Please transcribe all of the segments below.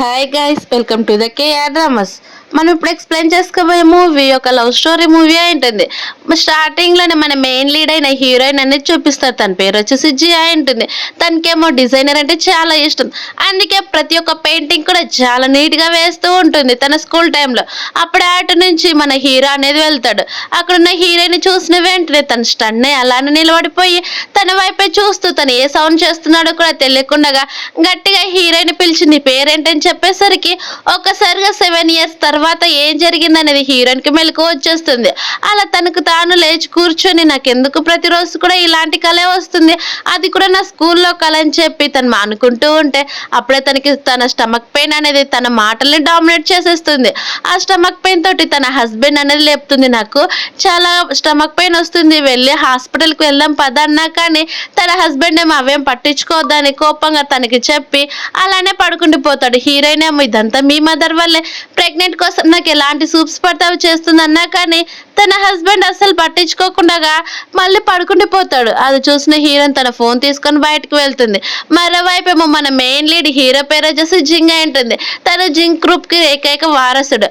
Hi guys, welcome to the KR dramas. మనం ఇప్పుడు explain చేసుకోబోయే మూవీ ఒక లవ్ స్టోరీ మూవీ ఉంటుంది. స్టార్టింగ్ లోనే మన మెయిన్ లీడ్ అయిన హీరోయిన్ అనేది చూపిస్తారు. తన పేరు వచ్చేసి జియా ఉంటుంది. తనకేమో డిజైనర్ అంటే చాలా ఇష్టం. అందుకే ప్రతి ఒక్క పెయింటింగ్ కూడా చాలా నీట్ గా వేస్తూ ఉంటుంది తన స్కూల్ టైంలో. అప్పుడే అటు నుంచి మన హీరో అనేది వెళ్తాడు. అక్కడున్న హీరోయిన్ చూసిన వెంటనే తన స్టన్ అలానే నిలబడిపోయి తన వైపే చూస్తూ తను ఏ సౌండ్ చేస్తున్నాడో కూడా తెలియకుండా గట్టిగా హీరోయిన్ పిలిచి నీ పేరేంటని చెప్పేసరికి ఒక్కసారిగా 7 years తర్వాత ఏం జరిగిందనేది హీరోయిన్ కి మెలకు వచ్చేస్తుంది. అలా తనకు తాను లేచి కూర్చొని నాకెందుకు ప్రతిరోజు కూడా ఇలాంటి కళే వస్తుంది, అది కూడా నా స్కూల్లో కళ అని చెప్పి తను అనుకుంటూ ఉంటే అప్పుడే తనకి తన స్టమక్ పెయిన్ అనేది తన మాటల్ని డామినేట్ చేసేస్తుంది. ఆ స్టమక్ పెయిన్ తోటి తన హస్బెండ్ అనేది లేపుతుంది, నాకు చాలా స్టమక్ పెయిన్ వస్తుంది, వెళ్ళి హాస్పిటల్కి వెళ్దాం పద అన్నా కానీ తన హస్బెండ్ ఏమో అవేం పట్టించుకోవద్దని కోపంగా తనకి చెప్పి అలానే పడుకుండిపోతాడు. హీరోయిన్ ఏమో ఇదంతా మీ మదర్ వల్లే, ప్రెగ్నెంట్ కోసం నాకు ఎలాంటి సూప్స్ పడతావు చేస్తుందన్నా కానీ తన హస్బెండ్ అస్సలు పట్టించుకోకుండా మళ్ళీ పడుకుండిపోతాడు. అది చూసిన హీరోయిన్ తన ఫోన్ తీసుకొని బయటకు వెళ్తుంది. మరోవైపు ఏమో మన మెయిన్ లీడ్ హీరో పేరు వచ్చేసి జింగ్ ఉంటుంది. తను జింగ్ గ్రూప్ కి ఏకైక వారసుడు.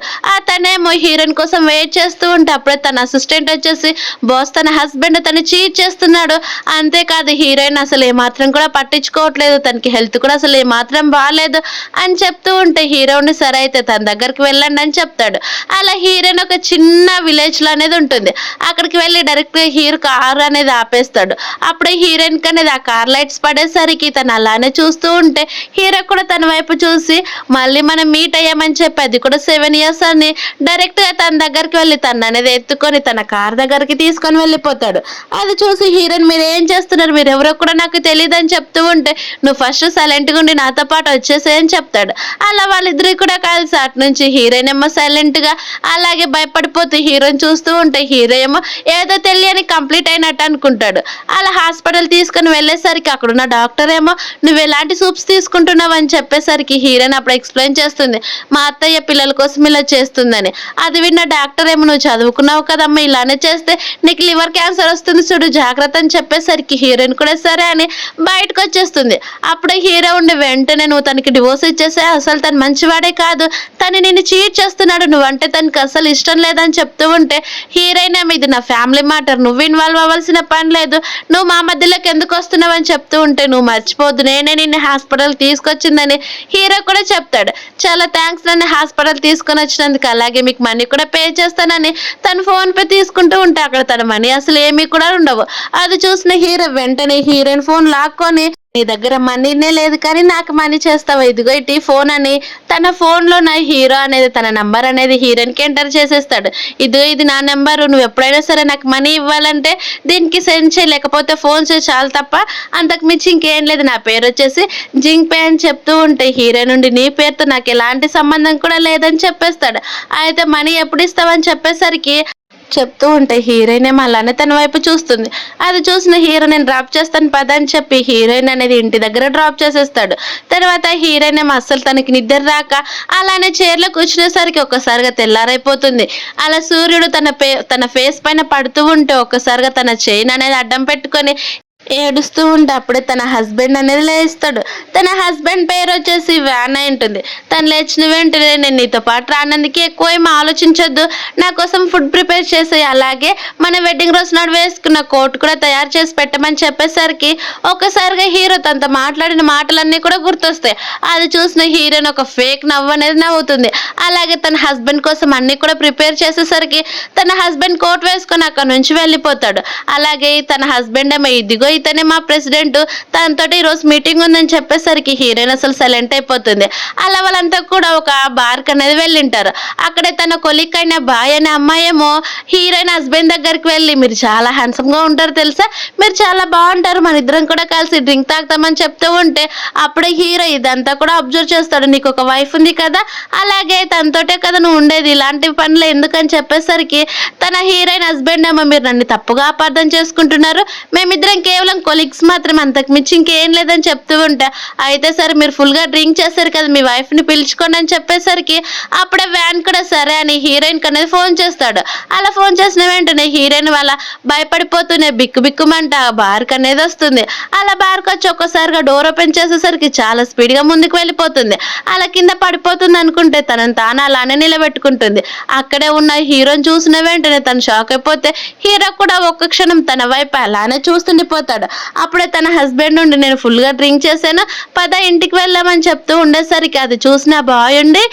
తనేమో హీరోయిన్ కోసం వెయిట్ చేస్తూ ఉంటే అప్పుడే తన అసిస్టెంట్ వచ్చేసి బాస్ తన హస్బెండ్ తను చీట్ చేస్తున్నాడు, అంతేకాదు హీరోయిన్ అసలు ఏమాత్రం కూడా పట్టించుకోవట్లేదు, తనకి హెల్త్ కూడా అసలు ఏమాత్రం బాగాలేదు అని చెప్తూ ఉంటే హీరోని సరే అయితే తన దగ్గరికి వెళ్ళండి అని చెప్తాడు. అలా హీరోయిన్ ఒక చిన్న విలేజ్ లో అనేది ఉంటుంది. అక్కడికి వెళ్ళి డైరెక్ట్ హీరో కార్ అనేది ఆపేస్తాడు. అప్పుడే హీరోయిన్ కి అనేది ఆ కార్ లైట్స్ పడేసరికి తను అలానే చూస్తూ ఉంటే హీరో కూడా తన వైపు చూసి మళ్ళీ మనం మీట్ అయ్యామని చెప్పి అది కూడా 7 years అని డైరెక్ట్ గా తన దగ్గరికి వెళ్ళి తను అనేది ఎత్తుకొని తన కార్ దగ్గరికి తీసుకొని వెళ్ళిపోతాడు. అది చూసి హీరోయిన్ మీరు ఏం చేస్తున్నారు, మీరు ఎవరో కూడా నాకు తెలియదు అని చెప్తూ ఉంటే నువ్వు ఫస్ట్ సైలెంట్ గా ఉండి నాతో పాటు వచ్చేసేయని చెప్తాడు. అలా వాళ్ళిద్దరు కూడా కలిసి అటు నుంచి హీరోయిన్ ఏమో సైలెంట్ గా అలాగే భయపడిపోతూ హీరోయిన్ చూస్తూ ఉంటే హీరో ఏమో ఏదో తెలియని కంప్లీట్ అయినట్టు అనుకుంటాడు. అలా హాస్పిటల్ తీసుకుని వెళ్ళేసరికి అక్కడున్న డాక్టర్ ఏమో నువ్వు ఎలాంటి సూప్స్ తీసుకుంటున్నావు అని చెప్పేసరికి హీరోయిన్ అప్పుడు ఎక్స్ప్లెయిన్ చేస్తుంది, మా అత్తయ్య పిల్లల కోసం ఇలా చేస్తుందని. అది విన్న డాక్టర్ ఏమో నువ్వు చదువుకున్నావు కదమ్మా, ఇలానే చేస్తే నీకు లివర్ క్యాన్సర్ వస్తుంది చూడు జాగ్రత్త అని చెప్పేసరికి హీరోయిన్ కూడా సరే అని బయటకు వచ్చేస్తుంది. అప్పుడే హీరో ఉండి వెంటనే నువ్వు తనకి డివోర్స్ ఇచ్చేసే, అసలు తను మంచివాడే కాదు, తను నిన్ను చీట్ చేస్తున్నాడు, నువ్వంటే తనకి అసలు ఇష్టం లేదని చెప్తూ ఉంటే హీరోయిన్ ఏమో ఇది నా ఫ్యామిలీ మ్యాటర్, నువ్వు ఇన్వాల్వ్ అవ్వాల్సిన పని లేదు, నువ్వు మా మధ్యలోకి ఎందుకు వస్తున్నావు అని చెప్తూ ఉంటే నువ్వు మర్చిపోద్దు నేనే నిన్ను హాస్పిటల్ తీసుకొచ్చిందని హీరో కూడా చెప్తాడు. చాలా థ్యాంక్స్ నన్ను హాస్పిటల్ తీసుకొని వచ్చినందుకు, అలాగే మీకు మనీ కూడా పే చేస్తానని తను ఫోన్ పే తీసుకుంటూ ఉంటే అక్కడ తన మనీ అసలు ఏమీ కూడా ఉండవు. అది చూసిన హీరో వెంటనే హీరోయిన్ ఫోన్ లాక్కొని నీ దగ్గర మనీనే లేదు కానీ నాకు మనీ చేస్తావా, ఇదిగో ఇటు ఫోన్ అని తన ఫోన్లో నా హీరో అనేది తన నంబర్ అనేది హీరోయిన్కి ఎంటర్ చేసేస్తాడు. ఇదిగో ఇది నా నెంబరు, నువ్వు ఎప్పుడైనా సరే నాకు మనీ ఇవ్వాలంటే దీనికి సెండ్ చేయి, లేకపోతే ఫోన్ చేయి చాలు తప్ప అంతకు మించి ఇంకేం లేదు, నా పేరు వచ్చేసి జింగ్ పే అని చెప్తూ ఉంటే హీరో నుండి నీ పేరుతో నాకు ఎలాంటి సంబంధం కూడా లేదని చెప్పేస్తాడు. అయితే మనీ ఎప్పుడు ఇస్తావని చెప్పేసరికి చెప్తూ ఉంటే హీరోయిన్ ఏమో అలానే తన వైపు చూస్తుంది. అది చూసిన హీరో నేను డ్రాప్ చేస్తాను పద అని చెప్పి హీరోయిన్ అనేది ఇంటి దగ్గర డ్రాప్ చేసేస్తాడు. తర్వాత హీరోయిన్ ఏమో అస్సలు తనకి నిద్ర రాక అలానే చైర్లో కూర్చునేసరికి ఒక్కసారిగా తెల్లారైపోతుంది. అలా సూర్యుడు తన ఫేస్ పైన పడుతూ ఉంటే ఒక్కసారిగా తన చైన్ అనేది అడ్డం పెట్టుకొని ఏడుస్తూ ఉంటే అప్పుడే తన హస్బెండ్ అనేది లేస్తాడు. తన హస్బెండ్ పేరు వచ్చేసి వ్యాన్ అయి ఉంటుంది. తను లేచిన వెంటనే నేను నీతో పాటు రానందుకు ఎక్కువ ఏం ఆలోచించొద్దు, నా కోసం ఫుడ్ ప్రిపేర్ చేసి అలాగే మన వెడ్డింగ్ రోజు నాడు వేసుకున్న కోట్ కూడా తయారు చేసి పెట్టమని చెప్పేసరికి ఒక్కసారిగా హీరో తనతో మాట్లాడిన మాటలన్నీ కూడా గుర్తొస్తాయి. అది చూసిన హీరోయిన్ ఒక ఫేక్ నవ్వు అనేది నవ్వుతుంది. అలాగే తన హస్బెండ్ కోసం అన్ని కూడా ప్రిపేర్ చేసేసరికి తన హస్బెండ్ కోట్ వేసుకొని అక్కడ నుంచి వెళ్ళిపోతాడు. అలాగే తన హస్బెండ్ ఏమో ఇదిగో ఇతనే మా ప్రెసిడెంట్, తనతో ఈరోజు మీటింగ్ ఉందని చెప్పేసరికి హీరోయిన్ అసలు సైలెంట్ అయిపోతుంది. అలా వాళ్ళంతా కూడా ఒక బార్క్ అనేది వెళ్ళింటారు. అక్కడే తన కొలిక్ అయిన బాయ్ అనే అమ్మాయి ఏమో హీరోయిన్ హస్బెండ్ దగ్గరికి వెళ్ళి మీరు చాలా హ్యాండ్సమ్ గా ఉంటారు తెలుసా, మీరు చాలా బాగుంటారు, మన ఇద్దరం కూడా కలిసి డ్రింక్ తాగుతామని చెప్తూ ఉంటే అప్పుడే హీరో ఇదంతా కూడా అబ్జర్వ్ చేస్తాడు. నీకు ఒక వైఫ్ ఉంది కదా, అలాగే తనతోటే కదా నువ్వు ఉండేది, ఇలాంటి పనులు ఎందుకని చెప్పేసరికి తన హీరోయిన్ హస్బెండ్ ఏమో మీరు నన్ను తప్పుగా అపార్థం చేసుకుంటున్నారు, మేమిద్దరం కేవలం కొలీగ్స్ మాత్రం, అంతకు మించి ఇంకేం లేదని చెప్తూ ఉంటా. అయితే సరే మీరు ఫుల్గా డ్రింక్ చేశారు కదా, మీ వైఫ్ని పిలుచుకోండి అని చెప్పేసరికి అప్పుడే వ్యాన్ కూడా సరే అని హీరోయిన్ అనేది ఫోన్ చేస్తాడు. అలా ఫోన్ చేసిన వెంటనే హీరోయిన్ వాళ్ళ భయపడిపోతూనే బిక్కు బిక్కుమంట ఆ బార్కి అనేది వస్తుంది. అలా బార్కి వచ్చి ఒక్కసారిగా డోర్ ఓపెన్ చేసేసరికి చాలా స్పీడ్గా ముందుకు వెళ్ళిపోతుంది. అలా కింద పడిపోతుంది అనుకుంటే తనని తాను అలానే నిలబెట్టుకుంటుంది. అక్కడే ఉన్న హీరోని చూసిన వెంటనే తను షాక్ అయిపోతే హీరో కూడా ఒక్క క్షణం తన వైపు అలానే చూస్తుండిపోతాడు. అప్పుడే తన హస్బెండ్ నుండి నేను ఫుల్గా డ్రింక్ చేశాను, పద ఇంటికి వెళ్దామని చెప్తూ ఉండేసరికి అది చూసిన బాయ్ ఉండి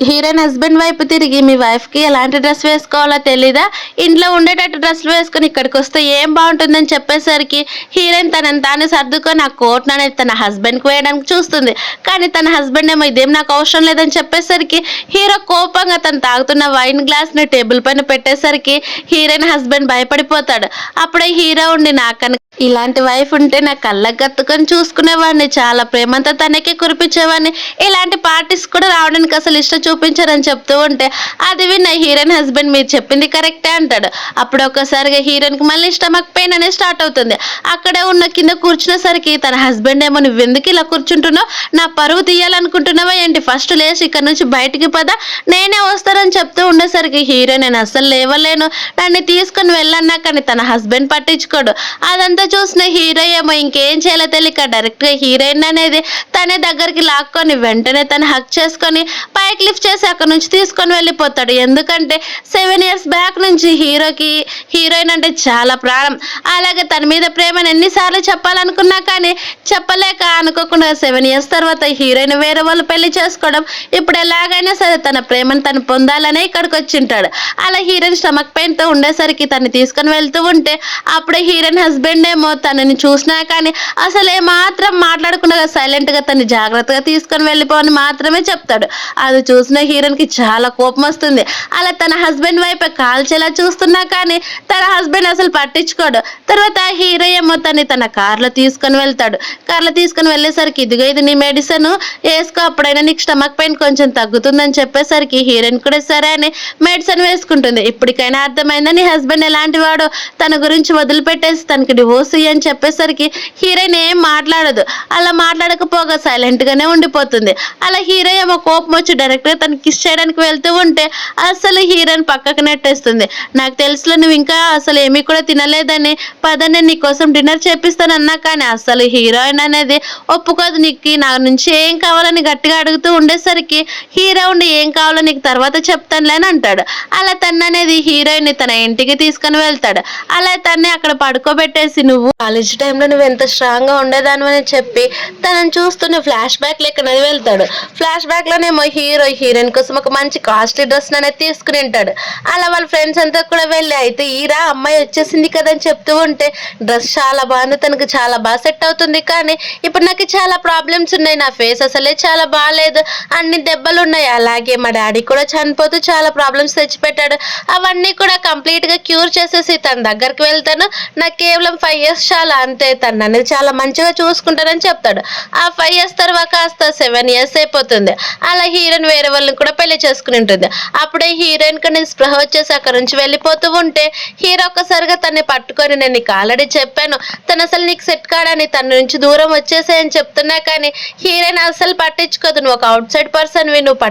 హీరోయిన్ హస్బెండ్ వైపు తిరిగి, మీ వైఫ్కి ఎలాంటి డ్రెస్ వేసుకోవాలో తెలీదా, ఇంట్లో ఉండేటట్టు డ్రెస్లు వేసుకుని ఇక్కడికి వస్తే ఏం బాగుంటుందని చెప్పేసరికి హీరోయిన్ తనని తాను సర్దుకొని ఆ కోట్ అనేది తన హస్బెండ్కి వేయడానికి చూస్తుంది. కానీ తన హస్బెండ్ ఏమో ఇదేం నాకు అవసరం లేదని చెప్పేసరికి హీరో కోపంగా తను తాగుతున్న వైన్ గ్లాస్ని టేబుల్ పైన పెట్టేసరికి హీరోయిన్ హస్బెండ్ భయపడిపోతాడు. అప్పుడే హీరో ఉండి, నాకన్నా ఇలాంటి వైఫ్ ఉంటే నా కళ్ళకు కత్తుకొని చూసుకునేవాడిని, చాలా ప్రేమంతా తనకే కురిపించేవాడిని, ఇలాంటి పార్టీస్ కూడా రావడానికి అసలు ఇష్టం చూపించారని చెప్తూ ఉంటే అది విన్న హీరోయిన్ హస్బెండ్ మీరు చెప్పింది కరెక్టే అంటాడు. అప్పుడు ఒక్కసారిగా హీరోయిన్కి మళ్ళీ స్టమక్ పెయిన్ అనేది స్టార్ట్ అవుతుంది. అక్కడే ఉన్న కింద కూర్చునేసరికి తన హస్బెండ్ ఏమో, నువ్వెందుకు ఇలా కూర్చుంటున్నావు, నా పరువు తీయాలనుకుంటున్నావా ఏంటి, ఫస్ట్ లేచి ఇక్కడ నుంచి బయటికి పద, నేనే వస్తానని చెప్తూ ఉండేసరికి హీరోయిన్ నేను అస్సలు లేవలేను, నన్ను తీసుకొని వెళ్ళన్నా. కానీ తన హస్బెండ్ పట్టించుకోడు. అదంతా చూసిన హీరో ఏమో ఇంకేం చేయాలో తెలియక డైరెక్ట్గా హీరోయిన్ అనేది తనే దగ్గరికి లాక్కొని వెంటనే తను హక్ చేసుకొని పైకి లిఫ్ట్ చేసి అక్కడ నుంచి తీసుకొని వెళ్ళిపోతాడు. ఎందుకంటే 7 years బ్యాక్ నుంచి హీరోకి హీరోయిన్ అంటే చాలా ప్రాణం. అలాగే తన మీద ప్రేమను ఎన్నిసార్లు చెప్పాలనుకున్నా కానీ చెప్పలేక అనుకోకుండా 7 years తర్వాత హీరోయిన్ వేరే వాళ్ళు పెళ్లి చేసుకోవడం, ఇప్పుడు ఎలాగైనా సరే తన ప్రేమను తను పొందాలనే ఇక్కడికి వచ్చింటాడు. అలా హీరోయిన్ స్టమక్ పెయిన్తో ఉండేసరికి తను తీసుకొని వెళ్తూ ఉంటే అప్పుడే హీరోయిన్ హస్బెండ్ ఏమో తనని చూసినా కానీ అసలు ఏమాత్రం మాట్లాడకుండా సైలెంట్గా తను జాగ్రత్తగా తీసుకొని వెళ్ళిపోవని మాత్రమే చెప్తాడు. అది చూసిన హీరోయిన్కి చాలా కోపం వస్తుంది. అలా తన హస్బెండ్ వైపు కాల్చేలా చూస్తున్నా కానీ తన హస్బెండ్ అసలు పట్టించుకోడు. తర్వాత హీరో ఏమో తన కార్లో తీసుకొని వెళ్తాడు. కార్లో తీసుకొని వెళ్ళేసరికి ఇదిగో ఇది నీ మెడిసిన్ వేసుకో, అప్పుడైనా నీకు స్టమక్ పెయిన్ కొంచెం తగ్గుతుందని చెప్పేసరికి హీరోయిన్ కూడా సరే అని మెడిసిన్ వేసుకుంటుంది. ఇప్పటికైనా అర్థమైందా నీ హస్బెండ్ ఎలాంటి వాడో, తన గురించి వదిలిపెట్టేసి తనకి డివోర్స్ అని చెప్పేసరికి హీరోయిన్ ఏం మాట్లాడదు. అలా మాట్లాడకపోగా సైలెంట్ గానే ఉండిపోతుంది. అలా హీరో ఏమో కోపం వచ్చి డైరెక్ట్ గా తను కిస్ చేయడానికి వెళ్తూ ఉంటే అసలు హీరోయిన్ పక్కకు నెట్టేస్తుంది. నాకు తెలుసులో నువ్వు ఇంకా అసలు ఏమీ కూడా తినలేదని, పదని నీకోసం డిన్నర్ చేపిస్తాను అన్నా కానీ అసలు హీరోయిన్ అనేది ఒప్పుకోదు. నీకు నా నుంచి ఏం కావాలని గట్టిగా అడుగుతూ ఉండేసరికి హీరో ఉండి ఏం కావాలో నీకు తర్వాత చెప్తానులే అని అంటాడు. అలా తను అనేది హీరోయిన్ తన ఇంటికి తీసుకొని వెళ్తాడు. అలా తన్ని అక్కడ పడుకోబెట్టేసి, నువ్వు కాలేజ్ టైంలో నువ్వు ఎంత స్ట్రాంగ్ గా ఉండేదాను అని చెప్పి తనని చూస్తున్న ఫ్లాష్ బ్యాక్ లెక్కనది వెళ్తాడు. ఫ్లాష్ బ్యాక్ లోనేమో హీరోయిన్ కోసం ఒక మంచి కాస్ట్లీ డ్రెస్ అనేది తీసుకుని ఉంటాడు. అలా వాళ్ళ ఫ్రెండ్స్ అంతా కూడా వెళ్ళి, అయితే ఈరా అమ్మాయి వచ్చేసింది కదా అని చెప్తూ ఉంటే డ్రెస్ చాలా బాగుంది, తనకు చాలా బాగా సెట్ అవుతుంది, కానీ ఇప్పుడు నాకు చాలా ప్రాబ్లమ్స్ ఉన్నాయి, నా ఫేస్ అసలే చాలా బాగాలేదు, అన్ని దెబ్బలు ఉన్నాయి, అలాగే మా డాడీ కూడా చనిపోతూ చాలా ప్రాబ్లమ్స్ తెచ్చిపెట్టాడు, అవన్నీ కూడా కంప్లీట్ గా క్యూర్ చేసేసి తన దగ్గరికి వెళ్తాను, నాకు కేవలం 5 years చాలా, అంతే, తను అనేది చాలా మంచిగా చూసుకుంటానని చెప్తాడు. ఆ 5 years తర్వాత కాస్త 7 years అయిపోతుంది. అలా హీరోయిన్ వేరే వాళ్ళని కూడా పెళ్లి చేసుకుని ఉంటుంది. అప్పుడే హీరోయిన్ కి స్పృహ వచ్చేసి అక్కడ నుంచి వెళ్ళిపోతూ ఉంటే హీరో ఒక్కసారిగా తన్ని పట్టుకొని, నేను నీకు ఆల్రెడీ చెప్పాను తను అసలు నీకు సెట్ కాడని, తన నుంచి దూరం వచ్చేసాయని చెప్తున్నా కానీ హీరోయిన్ అసలు పట్టించుకోదు. నువ్వు ఒక అవుట్ సైడ్ పర్సన్ వి, నువ్వు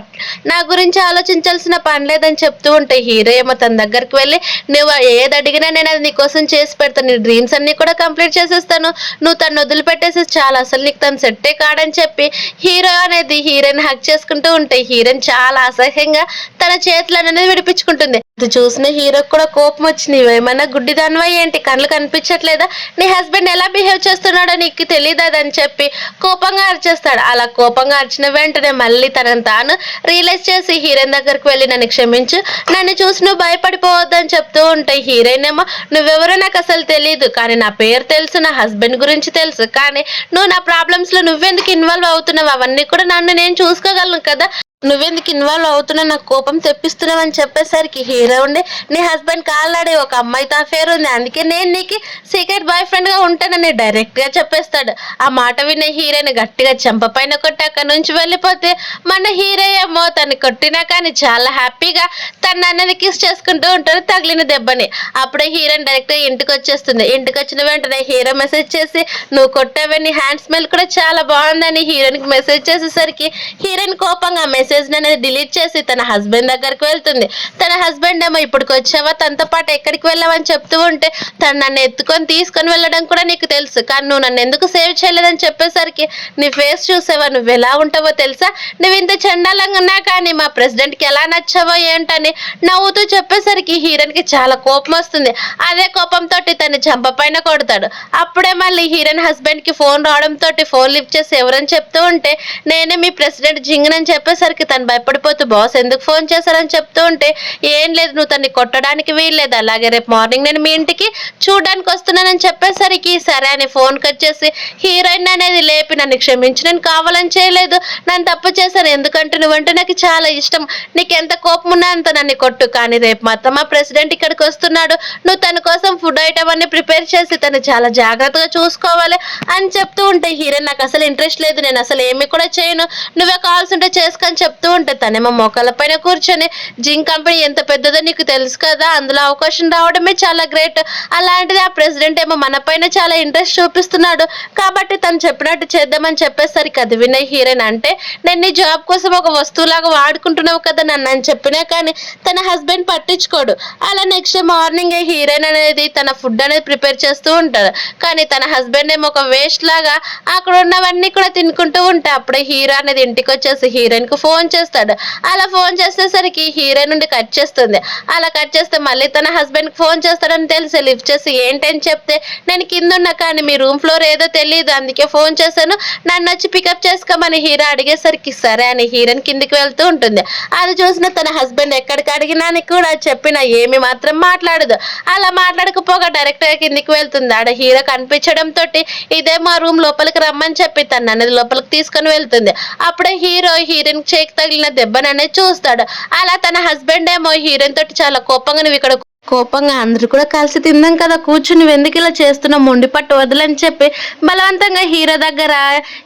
నా గురించి ఆలోచించాల్సిన పని లేదని చెప్తూ ఉంటే హీరో ఏమో తన దగ్గరికి వెళ్ళి, నువ్వు ఏది అడిగినా నేను అది నీకోసం చేసి పెడతాను, నీ డ్రీమ్స్ అన్ని కూడా కంప్లీట్ చేసేస్తాను, నువ్వు తను వదిలిపెట్టేసి చాలా, అసలు నీకు తను సెట్టే కాడని చెప్పి హీరో అనేది హీరోయిన్ హక్ చేసుకుంటూ ఉంటే హీరోయిన్ చాలా అసహ్యంగా తన చేతులు అనేది విడిపించుకుంటుంది. అది చూసిన హీరోకి కూడా కోపం వచ్చి, నీవేమన్నా గుడ్డిదానివా ఏంటి, కళ్ళు కనిపించట్లేదా, నీ హస్బెండ్ ఎలా బిహేవ్ చేస్తున్నాడో నీకు తెలియదని చెప్పి కోపంగా అరిచేస్తాడు. అలా కోపంగా అరిచిన వెంటనే మళ్ళీ తనను తాను రియలైజ్ చేసి హీరోయిన్ దగ్గరికి వెళ్ళి, నన్ను క్షమించు, నన్ను చూసి నువ్వు భయపడిపోవద్దని చెప్తూ ఉంటాయి. హీరోయిన్ ఏమో, నువ్వెవరో నాకు అసలు తెలియదు, కానీ నా పేరు తెలుసు, నా హస్బెండ్ గురించి తెలుసు, కానీ నువ్వు నా ప్రాబ్లమ్స్ లో నువ్వెందుకు ఇన్వాల్వ్ అవుతున్నావు, అవన్నీ కూడా నన్ను నేను చూసుకోగలను కదా, నువ్వెందుకు ఇన్వాల్వ్ అవుతున్నా నాకు కోపం తెప్పిస్తున్నావు అని చెప్పేసరికి హీరో ఉండి నీ హస్బెండ్ కాళ్ళాడి ఒక అమ్మాయితో అఫేర్ ఉంది, అందుకే నేను నీకు సీక్రెట్ బాయ్ ఫ్రెండ్ గా ఉంటానని డైరెక్ట్ గా చెప్పేస్తాడు. ఆ మాట విన్న హీరోయిన్ గట్టిగా చెంప పైన కొట్టి అక్కడి నుంచి వెళ్ళిపోతే మన హీరో ఏమో తను కొట్టినా కానీ చాలా హ్యాపీగా తన అన్నది కిస్ చేసుకుంటూ ఉంటాడు తగిలిన దెబ్బని. అప్పుడే హీరోయిన్ డైరెక్ట్ గా ఇంటికి వచ్చేస్తుంది. ఇంటికి వచ్చిన వెంటనే హీరో మెసేజ్ చేసి నువ్వు కొట్టావే నీ హ్యాండ్ స్మెల్ కూడా చాలా బాగుందని హీరోయిన్ కి మెసేజ్ చేసేసరికి హీరోయిన్ కోపంగా మెసేజ్ అనేది డిలీట్ చేసి తన హస్బెండ్ దగ్గరికి వెళ్తుంది. తన హస్బెండ్ ఏమో ఇప్పటికి వచ్చావా తనతో పాటు ఎక్కడికి వెళ్ళావని చెప్తూ ఉంటే తను నన్ను ఎత్తుకొని తీసుకొని వెళ్ళడం కూడా నీకు తెలుసు, కానీ నువ్వు నన్ను ఎందుకు సేవ్ చేయలేదని చెప్పేసరికి నీ ఫేస్ చూసావా నువ్వు ఎలా ఉంటావో తెలుసా, నువ్వు ఇంత చండాలంగా ఉన్నా కానీ మా ప్రెసిడెంట్ కి ఎలా నచ్చావో ఏంటని నవ్వుతూ చెప్పేసరికి హీరోయిన్ కి చాలా కోపం వస్తుంది. అదే కోపంతో తన చంప పైన కొడతాడు. అప్పుడే మళ్ళీ హీరోయిన్ హస్బెండ్ కి ఫోన్ రావడంతో ఫోన్ లిఫ్ట్ చేసి ఎవరని చెప్తూ ఉంటే నేనే మీ ప్రెసిడెంట్ జింగన్ అని చెప్పేసరికి తను భయపడిపోతూ బాస్ ఎందుకు ఫోన్ చేశారని చెప్తూ ఉంటే ఏం లేదు నువ్వు తన్ని కొట్టడానికి వీల్లేదు, అలాగే రేపు మార్నింగ్ నేను మీ ఇంటికి చూడడానికి వస్తున్నానని చెప్పేసరికి సరే అని ఫోన్ కట్ చేసి హీరోయిన్ అనేది లేపి నన్ను క్షమించి నేను కావాలని చేయలేదు, నన్ను తప్పు చేశాను, ఎందుకంటే నువ్వంటే నాకు చాలా ఇష్టం, నీకు ఎంత కోపం ఉన్నా అంత నన్ను కొట్టు, కానీ రేపు మాత్రం మా ప్రెసిడెంట్ ఇక్కడికి వస్తున్నాడు, నువ్వు తన కోసం ఫుడ్ ఐటమ్ అన్ని ప్రిపేర్ చేసి తను చాలా జాగ్రత్తగా చూసుకోవాలి అని చెప్తూ ఉంటే హీరోయిన్ నాకు అసలు ఇంట్రెస్ట్ లేదు, నేను అసలు ఏమి కూడా చేయను, నువ్వే కావాల్సి ఉంటే చేసుకొని చెప్తూ ఉంటే తనేమో మోకాళ్ళ పైన కూర్చొని జింక్ కంపెనీ ఎంత పెద్దదో నీకు తెలుసు కదా, అందులో అవకాశం రావడమే చాలా గ్రేట్, అలాంటిది ఆ ప్రెసిడెంట్ ఏమో మన పైన చాలా ఇంట్రెస్ట్ చూపిస్తున్నాడు కాబట్టి తను చెప్పినట్టు చేద్దామని చెప్పేసరికి అది విన్న హీరోయిన్ అంటే నేను నీ జాబ్ కోసం ఒక వస్తువులాగా వాడుకుంటున్నావు కదా నన్ను అని చెప్పినా కానీ తన హస్బెండ్ పట్టించుకోడు. అలా నెక్స్ట్ మార్నింగ్ హీరోయిన్ అనేది తన ఫుడ్ అనేది ప్రిపేర్ చేస్తూ ఉంటాడు, కానీ తన హస్బెండ్ ఏమో ఒక వేస్ట్ లాగా అక్కడ ఉన్నవన్నీ కూడా తినుకుంటూ ఉంటే అప్పుడే హీరో అనేది ఇంటికి వచ్చేసి హీరోయిన్ కు ఫోన్ చేస్తాడు. అలా ఫోన్ చేసేసరికి హీరోయిన్ నుండి కట్ చేస్తుంది. అలా కట్ చేస్తే మళ్ళీ తన హస్బెండ్ కి ఫోన్ చేస్తాడని తెలిసి లిఫ్ట్ చేసి ఏంటని చెప్తే నేను కింద ఉన్నా కానీ మీ రూమ్ ఫ్లోర్ ఏదో తెలియదు అందుకే ఫోన్ చేశాను, నన్ను వచ్చి పికప్ చేసుకోమని హీరో అడిగేసరికి సరే అని హీరోయిన్ కిందికి వెళ్తూ ఉంటుంది. అది చూసిన తన హస్బెండ్ ఎక్కడికి అడిగినా కూడా చెప్పినా ఏమి మాత్రం మాట్లాడదు. అలా మాట్లాడకపోగా డైరెక్ట్ గా కిందికి వెళ్తుంది. ఆడ హీరో కనిపించడం తోటి ఇదే మా రూమ్ లోపలికి రమ్మని చెప్పి తను అనేది లోపలికి తీసుకొని వెళ్తుంది. అప్పుడే హీరో హీరోయిన్ చేకి తగిలిన దెబ్బననే చూస్తాడు. అలా తన హస్బెండ్ ఏమో హీరోయిన్ తోటి చాలా కోపంగా నువ్వు ఇక్కడ కోపంగా అందరూ కూడా కలిసి తిందాం కదా కూర్చుని ఎందుకు ఇలా చేస్తున్నావు మొండి పట్టు వదలని చెప్పి బలవంతంగా హీరో దగ్గర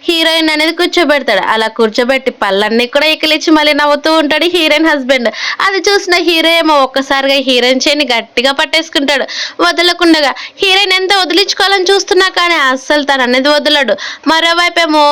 హీరోయిన్ అనేది కూర్చోబెడతాడు. అలా కూర్చోబెట్టి పళ్ళన్నీ కూడా ఎకిలిచ్చి మళ్ళీ నవ్వుతూ ఉంటాడు హీరోయిన్ హస్బెండ్. అది చూసిన హీరో ఏమో ఒక్కసారిగా హీరోయిన్ చేయిని గట్టిగా పట్టేసుకుంటాడు వదలకుండగా. హీరోయిన్ ఎంత వదిలించుకోవాలని చూస్తున్నా కానీ అస్సలు తను అనేది వదలడు. మరోవైపు ఏమో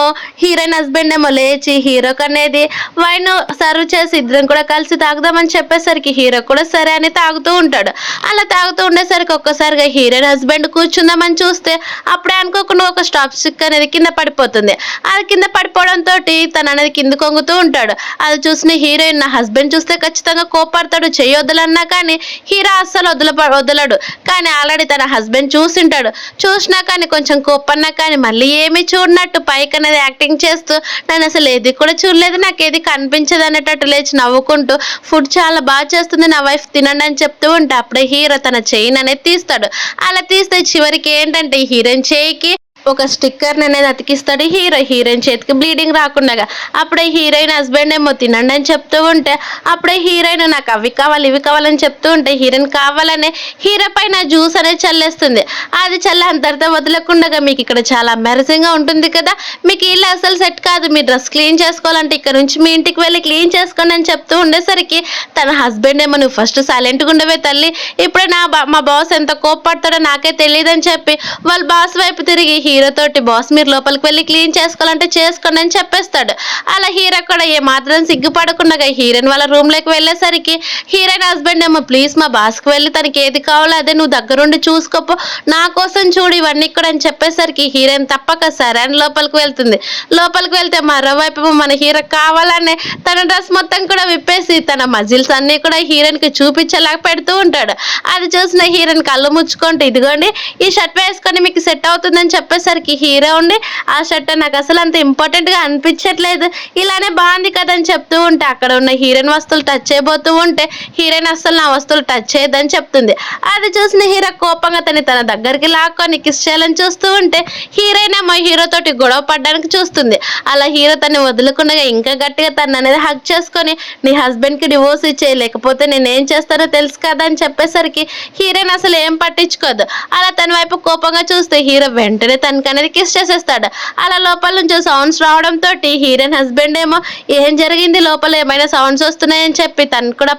హీరోయిన్ హస్బెండ్ ఏమో లేచి హీరోకి అనేది వైన్ సర్వ్ చేసి ఇద్దరం కూడా కలిసి తాగుదామని చెప్పేసరికి హీరో కూడా సరే అని తాగుతూ ఉంటాడు. అలా తాగుతూ ఉండేసరికి ఒక్కసారిగా హీరోయిన్ హస్బెండ్ కూర్చుందామని చూస్తే అప్పుడే అనుకోకుండా ఒక స్టాప్ స్టిక్ అనేది కింద పడిపోతుంది. అది కింద పడిపోవడంతో తను అనేది కింద కొంగుతూ ఉంటాడు. అది చూసిన హీరోయిన్ నా హస్బెండ్ చూస్తే ఖచ్చితంగా కోపడతాడు చెయ్యి వదలన్నా కానీ హీరో అస్సలు వదలడు. కానీ ఆల్రెడీ తన హస్బెండ్ చూసింటాడు. చూసినా కానీ కొంచెం కోపన్నా కానీ మళ్ళీ ఏమీ చూడనట్టు పైకి అనేది యాక్టింగ్ చేస్తూ నేను అసలు ఏది కూడా చూడలేదు నాకు ఏది కనిపించదు అనేటట్టు లేచి నవ్వుకుంటూ ఫుడ్ చాలా బాగా చేస్తుంది నా వైఫ్ తినండి అని చెప్తూ ఉంటే అప్పుడే హీరో తన చైన్ అనేది తీస్తాడు. అలా తీస్తే చివరికి ఏంటంటే హీరోయిన్ చేయికి ఒక స్టిక్కర్ అనేది అతికిస్తాడు హీరోయిన్ చేతికి బ్లీడింగ్ రాకుండా. అప్పుడే హీరోయిన్ హస్బెండ్ ఏమో తినండి అని చెప్తూ ఉంటే అప్పుడే హీరోయిన్ నాకు అవి కావాలి ఇవి కావాలని చెప్తూ ఉంటే హీరోయిన్ కావాలనే హీరో పైన జ్యూస్ అనేది చల్లేస్తుంది. అది చల్లే అంతటితో వదలకుండా మీకు ఇక్కడ చాలా ఎంబారసింగ్ గా ఉంటుంది కదా, మీకు ఇల్లు అసలు సెట్ కాదు, మీ డ్రెస్ క్లీన్ చేసుకోవాలంటే ఇక్కడ నుంచి మీ ఇంటికి వెళ్ళి క్లీన్ చేసుకోండి అని చెప్తూ ఉండేసరికి తన హస్బెండ్ ఏమో నువ్వు ఫస్ట్ సైలెంట్గా ఉండవే తల్లి, ఇప్పుడే మా బాస్ ఎంత కోపడతాడో నాకే తెలియదు అని చెప్పి వాళ్ళ బాస్ వైపు తిరిగి హీరో తోటి బాస్ మీరు లోపలికి వెళ్ళి క్లీన్ చేసుకోవాలంటే చేసుకోండి అని చెప్పేస్తాడు. అలా హీరో కూడా ఏ మాత్రం సిగ్గుపడకుండా హీరోయిన్ వాళ్ళ రూమ్ లోకి వెళ్ళేసరికి హీరోయిన్ హస్బెండ్ ఏమో ప్లీజ్ మా బాస్ కి వెళ్ళి తనకి ఏది కావాలో అదే నువ్వు దగ్గరుండి చూసుకోపో నా కోసం చూడు ఇవన్నీ కూడా అని చెప్పేసరికి హీరోయిన్ తప్పక సరే అని లోపలికి వెళ్తుంది. లోపలికి వెళ్తే మరోవైపు మన హీరో కావాలనే తన డ్రెస్ మొత్తం కూడా విప్పేసి తన మజిల్స్ అన్ని కూడా హీరోయిన్ కి చూపించేలాగా పెడుతూ ఉంటాడు. అది చూసిన హీరోయిన్ కళ్ళు ముచ్చుకుంటూ ఇదిగోండి ఈ షర్ట్ వేసుకొని మీకు సెట్ అవుతుందని చెప్పేసి చెప్పేసరికి హీరో ఉండి ఆ షర్ట్ నాకు అసలు అంత ఇంపార్టెంట్ గా అనిపించట్లేదు, ఇలానే బాగుంది కదా అని చెప్తూ ఉంటే అక్కడ ఉన్న హీరోయిన్ వస్తువులు టచ్ చేయబోతూ ఉంటే హీరోయిన్ అస్సలు నా వస్తువులు టచ్ చేయదని చెప్తుంది. అది చూసిన హీరో కోపంగా తన దగ్గరికి లాక్కొని కిస్ చేయాలని చూస్తూ ఉంటే హీరోయిన్ ఏమో హీరో తోటి గొడవ పడడానికి చూస్తుంది. అలా హీరో తన్ని వదులుకుండగా ఇంకా గట్టిగా తను అనేది హగ్ చేసుకొని నీ హస్బెండ్ కి డివోర్స్ ఇచ్చేయి, లేకపోతే నేను ఏం చేస్తానో తెలుసు కదా అని చెప్పేసరికి హీరోయిన్ అసలు ఏం పట్టించుకోదు. అలా తన వైపు కోపంగా చూస్తే హీరో వెంటనే తనకి అనేది కిస్ చేసేస్తాడు. అలా లోపల నుంచి సౌండ్స్ రావడంతో హీరోయిన్ హస్బెండ్ ఏమో ఏం జరిగింది, లోపల ఏమైనా సౌండ్స్ వస్తున్నాయని చెప్పి తను కూడా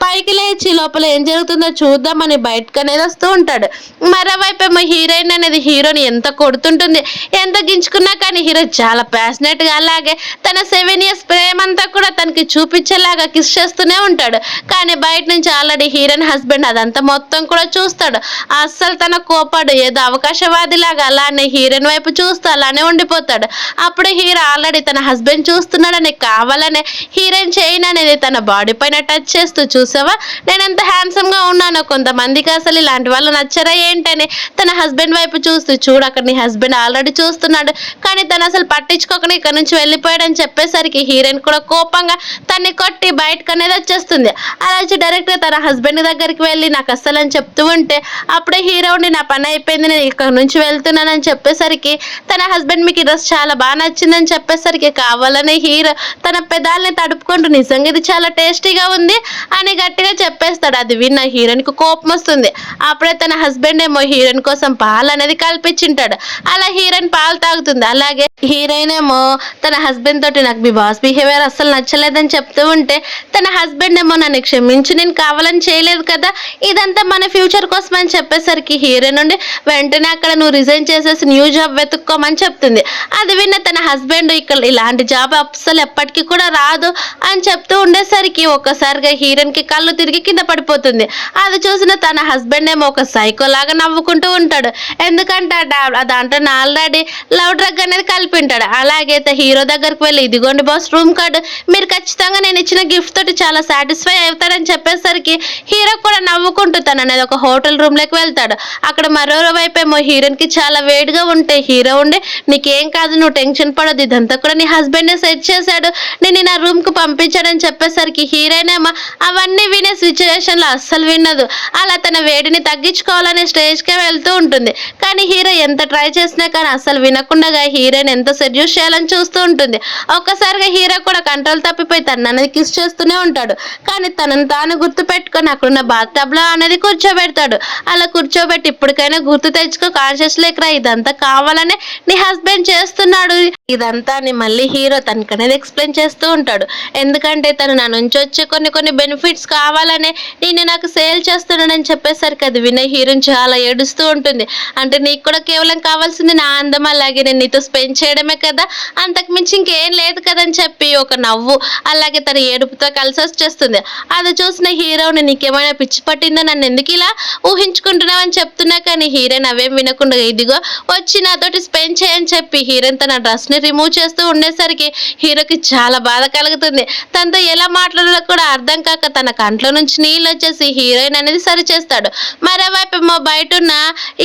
పైకి లేచి లోపల ఏం జరుగుతుందో చూద్దామని బయటకు అనేది వస్తూ ఉంటాడు. మరోవైపు ఏమో హీరోయిన్ అనేది హీరోని ఎంత కొడుతుంటుంది, ఎంత గించుకున్నా కానీ హీరో చాలా ప్యాషనెట్ గా అలాగే తన 7 years ప్రేమంతా కూడా తనకి చూపించేలాగా కిస్ చేస్తూనే ఉంటాడు. కానీ బయట నుంచి ఆల్రెడీ హీరోయిన్ హస్బెండ్ అదంతా మొత్తం కూడా చూస్తాడు. అస్సలు తన కోపాడు ఏదో అవకాశవాది లాగా అలానే హీరోయిన్ వైపు చూస్తూ అలానే ఉండిపోతాడు. అప్పుడు హీరో ఆల్రెడీ తన హస్బెండ్ చూస్తున్నాడని కావాలనే హీరోయిన్ చైన్ అనేది తన బాడీ పైన టచ్ చేస్తూ చూసావా నేను ఎంత హ్యాండ్సమ్ గా ఉన్నానో, కొంతమందికి అసలు ఇలాంటి వాళ్ళు నచ్చరా ఏంటని తన హస్బెండ్ వైపు చూస్తూ చూడు అక్కడ నీ హస్బెండ్ ఆల్రెడీ చూస్తున్నాడు కానీ తను అసలు పట్టించుకోకుండా ఇక్కడ నుంచి వెళ్ళిపోయాడని చెప్పేసరికి హీరోయిన్ కూడా కోపంగా తన్ని కొట్టి బయటకు అనేది వచ్చేస్తుంది. అలా వచ్చి డైరెక్ట్ గా తన హస్బెండ్ దగ్గరికి వెళ్ళి నాకు అస్సలు అని చెప్తూ ఉంటే అప్పుడే హీరో ఉండి నా పని అయిపోయింది నేను ఇక్కడ నుంచి వెళ్తున్నానని చెప్పేసరికి తన హస్బెండ్ మీకు ఈ డ్రెస్ చాలా బాగా నచ్చిందని చెప్పేసరికి కావాలనే హీరో తన పెదాలని తడుపుకుంటూ నిజంగా ఇది చాలా టేస్టీగా ఉంది అని గట్టిగా చెప్పేస్తాడు. అది విన్న హీరోయిన్ కు కోపం వస్తుంది. అప్పుడే తన హస్బెండ్ ఏమో హీరోయిన్ కోసం పాలు అనేది కల్పించింటాడు. అలా హీరోయిన్ పాలు తాగుతుంది. అలాగే హీరోయిన్ ఏమో తన హస్బెండ్ తోటి నాకు మీ బాస్ బిహేవియర్ అస్సలు నచ్చలేదని చెప్తూ ఉంటే తన హస్బెండ్ ఏమో నన్ను క్షమించి నేను కావాలని చేయలేదు కదా, ఇదంతా మన ఫ్యూచర్ కోసం అని చెప్పేసరికి హీరోయిన్ నుండి వెంటనే అక్కడ నువ్వు రిజైన్ చేసేసి న్యూ జాబ్ వెతుక్కోమని చెప్తుంది. అది విన్న తన హస్బెండ్ ఇక్కడ ఇలాంటి జాబ్ అస్సలు ఎప్పటికీ కూడా రాదు అని చెప్తూ ఉండేసరికి ఒక్కసారిగా హీరోయిన్ కి కళ్ళు తిరిగి కింద పడిపోతుంది. అది చూసిన తన హస్బెండ్ ఏమో ఒక సైకో లాగా నవ్వుకుంటూ ఉంటాడు. ఎందుకంటే దాంట్లో ఆల్రెడీ లవ్ డ్రగ్ అనేది కలిపింటాడు. అలాగే హీరో దగ్గరకు వెళ్ళి ఇదిగోండి బాస్ రూమ్ కార్డు, మీరు ఖచ్చితంగా నేను ఇచ్చిన గిఫ్ట్ తోటి చాలా సాటిస్ఫై అవుతారని చెప్పేసరికి హీరో కూడా నవ్వుకుంటూ తను అనేది ఒక హోటల్ రూమ్ లోకి వెళ్తాడు. అక్కడ మరోవైపు ఏమో హీరోయిన్ కి చాలా వేడిగా ఉంటే హీరో ఉండి నీకేం కాదు నువ్వు టెన్షన్ పడదు, ఇదంతా కూడా నీ హస్బెండ్ సెట్ చేశాడు, నేను నా రూమ్ కు పంపించాడని చెప్పేసరికి హీరోయిన్ ఏమో అవన్నీ వినే సిచ్యువేషన్ లో అస్సలు వినదు. అలా తన వేడిని తగ్గించుకోవాలనే స్టేజ్ కే వెళ్తూ ఉంటుంది. కానీ హీరో ఎంత ట్రై చేసినా కానీ అస్సలు వినకుండా హీరోయిన్ ఎంత సెడ్యూస్ చేయాలని చూస్తూ ఉంటుంది. ఒక్కసారిగా హీరో కూడా కంట్రోల్ తప్పిపోయి తన అనేది కిస్ చేస్తూనే ఉంటాడు. కానీ తనను తాను గుర్తు పెట్టుకొని అక్కడున్న బాత్ టబ్ లో అనేది కూర్చోబెడతాడు. అలా కూర్చోబెట్టి ఇప్పటికైనా గుర్తు తెచ్చుకో, కాన్షియస్ లేకరా, ఇదంతా కావాలనే నీ హస్బెండ్ చేస్తున్నాడు ఇదంతా అని మళ్ళీ హీరో తనకి అనేది ఎక్స్ప్లెయిన్ చేస్తూ ఉంటాడు. ఎందుకంటే తను నా నుంచి వచ్చే కొన్ని బెనిఫిట్స్ కావాలనే నేను నాకు సేల్ చేస్తున్నానని చెప్పేసరికి అది వినే హీరోయిన్ చాలా ఏడుస్తూ ఉంటుంది. అంటే నీకు కూడా కేవలం కావాల్సింది నా అందం, అలాగే నేను నీతో స్పెండ్ చేయడమే కదా, అంతకు మించి ఇంకేం లేదు కదని చెప్పి ఒక నవ్వు అలాగే తన ఏడుపుతో కలిసి వచ్చేస్తుంది. అది చూసిన హీరోని నీకేమైనా పిచ్చి పట్టిందో, నన్ను ఎందుకు ఇలా ఊహించుకుంటున్నావు అని చెప్తున్నా కానీ హీరోయిన్ అవేం వినకుండా ఇదిగో వచ్చి నాతోటి స్పెండ్ చేయని చెప్పి హీరోయిన్ తన డ్రెస్ ని రిమూవ్ చేస్తూ ఉండేసరికి హీరోకి చాలా బాధ కలుగుతుంది. తనతో ఎలా మాట్లాడాలో కూడా అర్థం కాక తన కంట్లో నుంచి నీళ్ళు వచ్చేసి హీరోయిన్ అనేది సరి చేస్తాడు. మరోవైపు బయట ఉన్న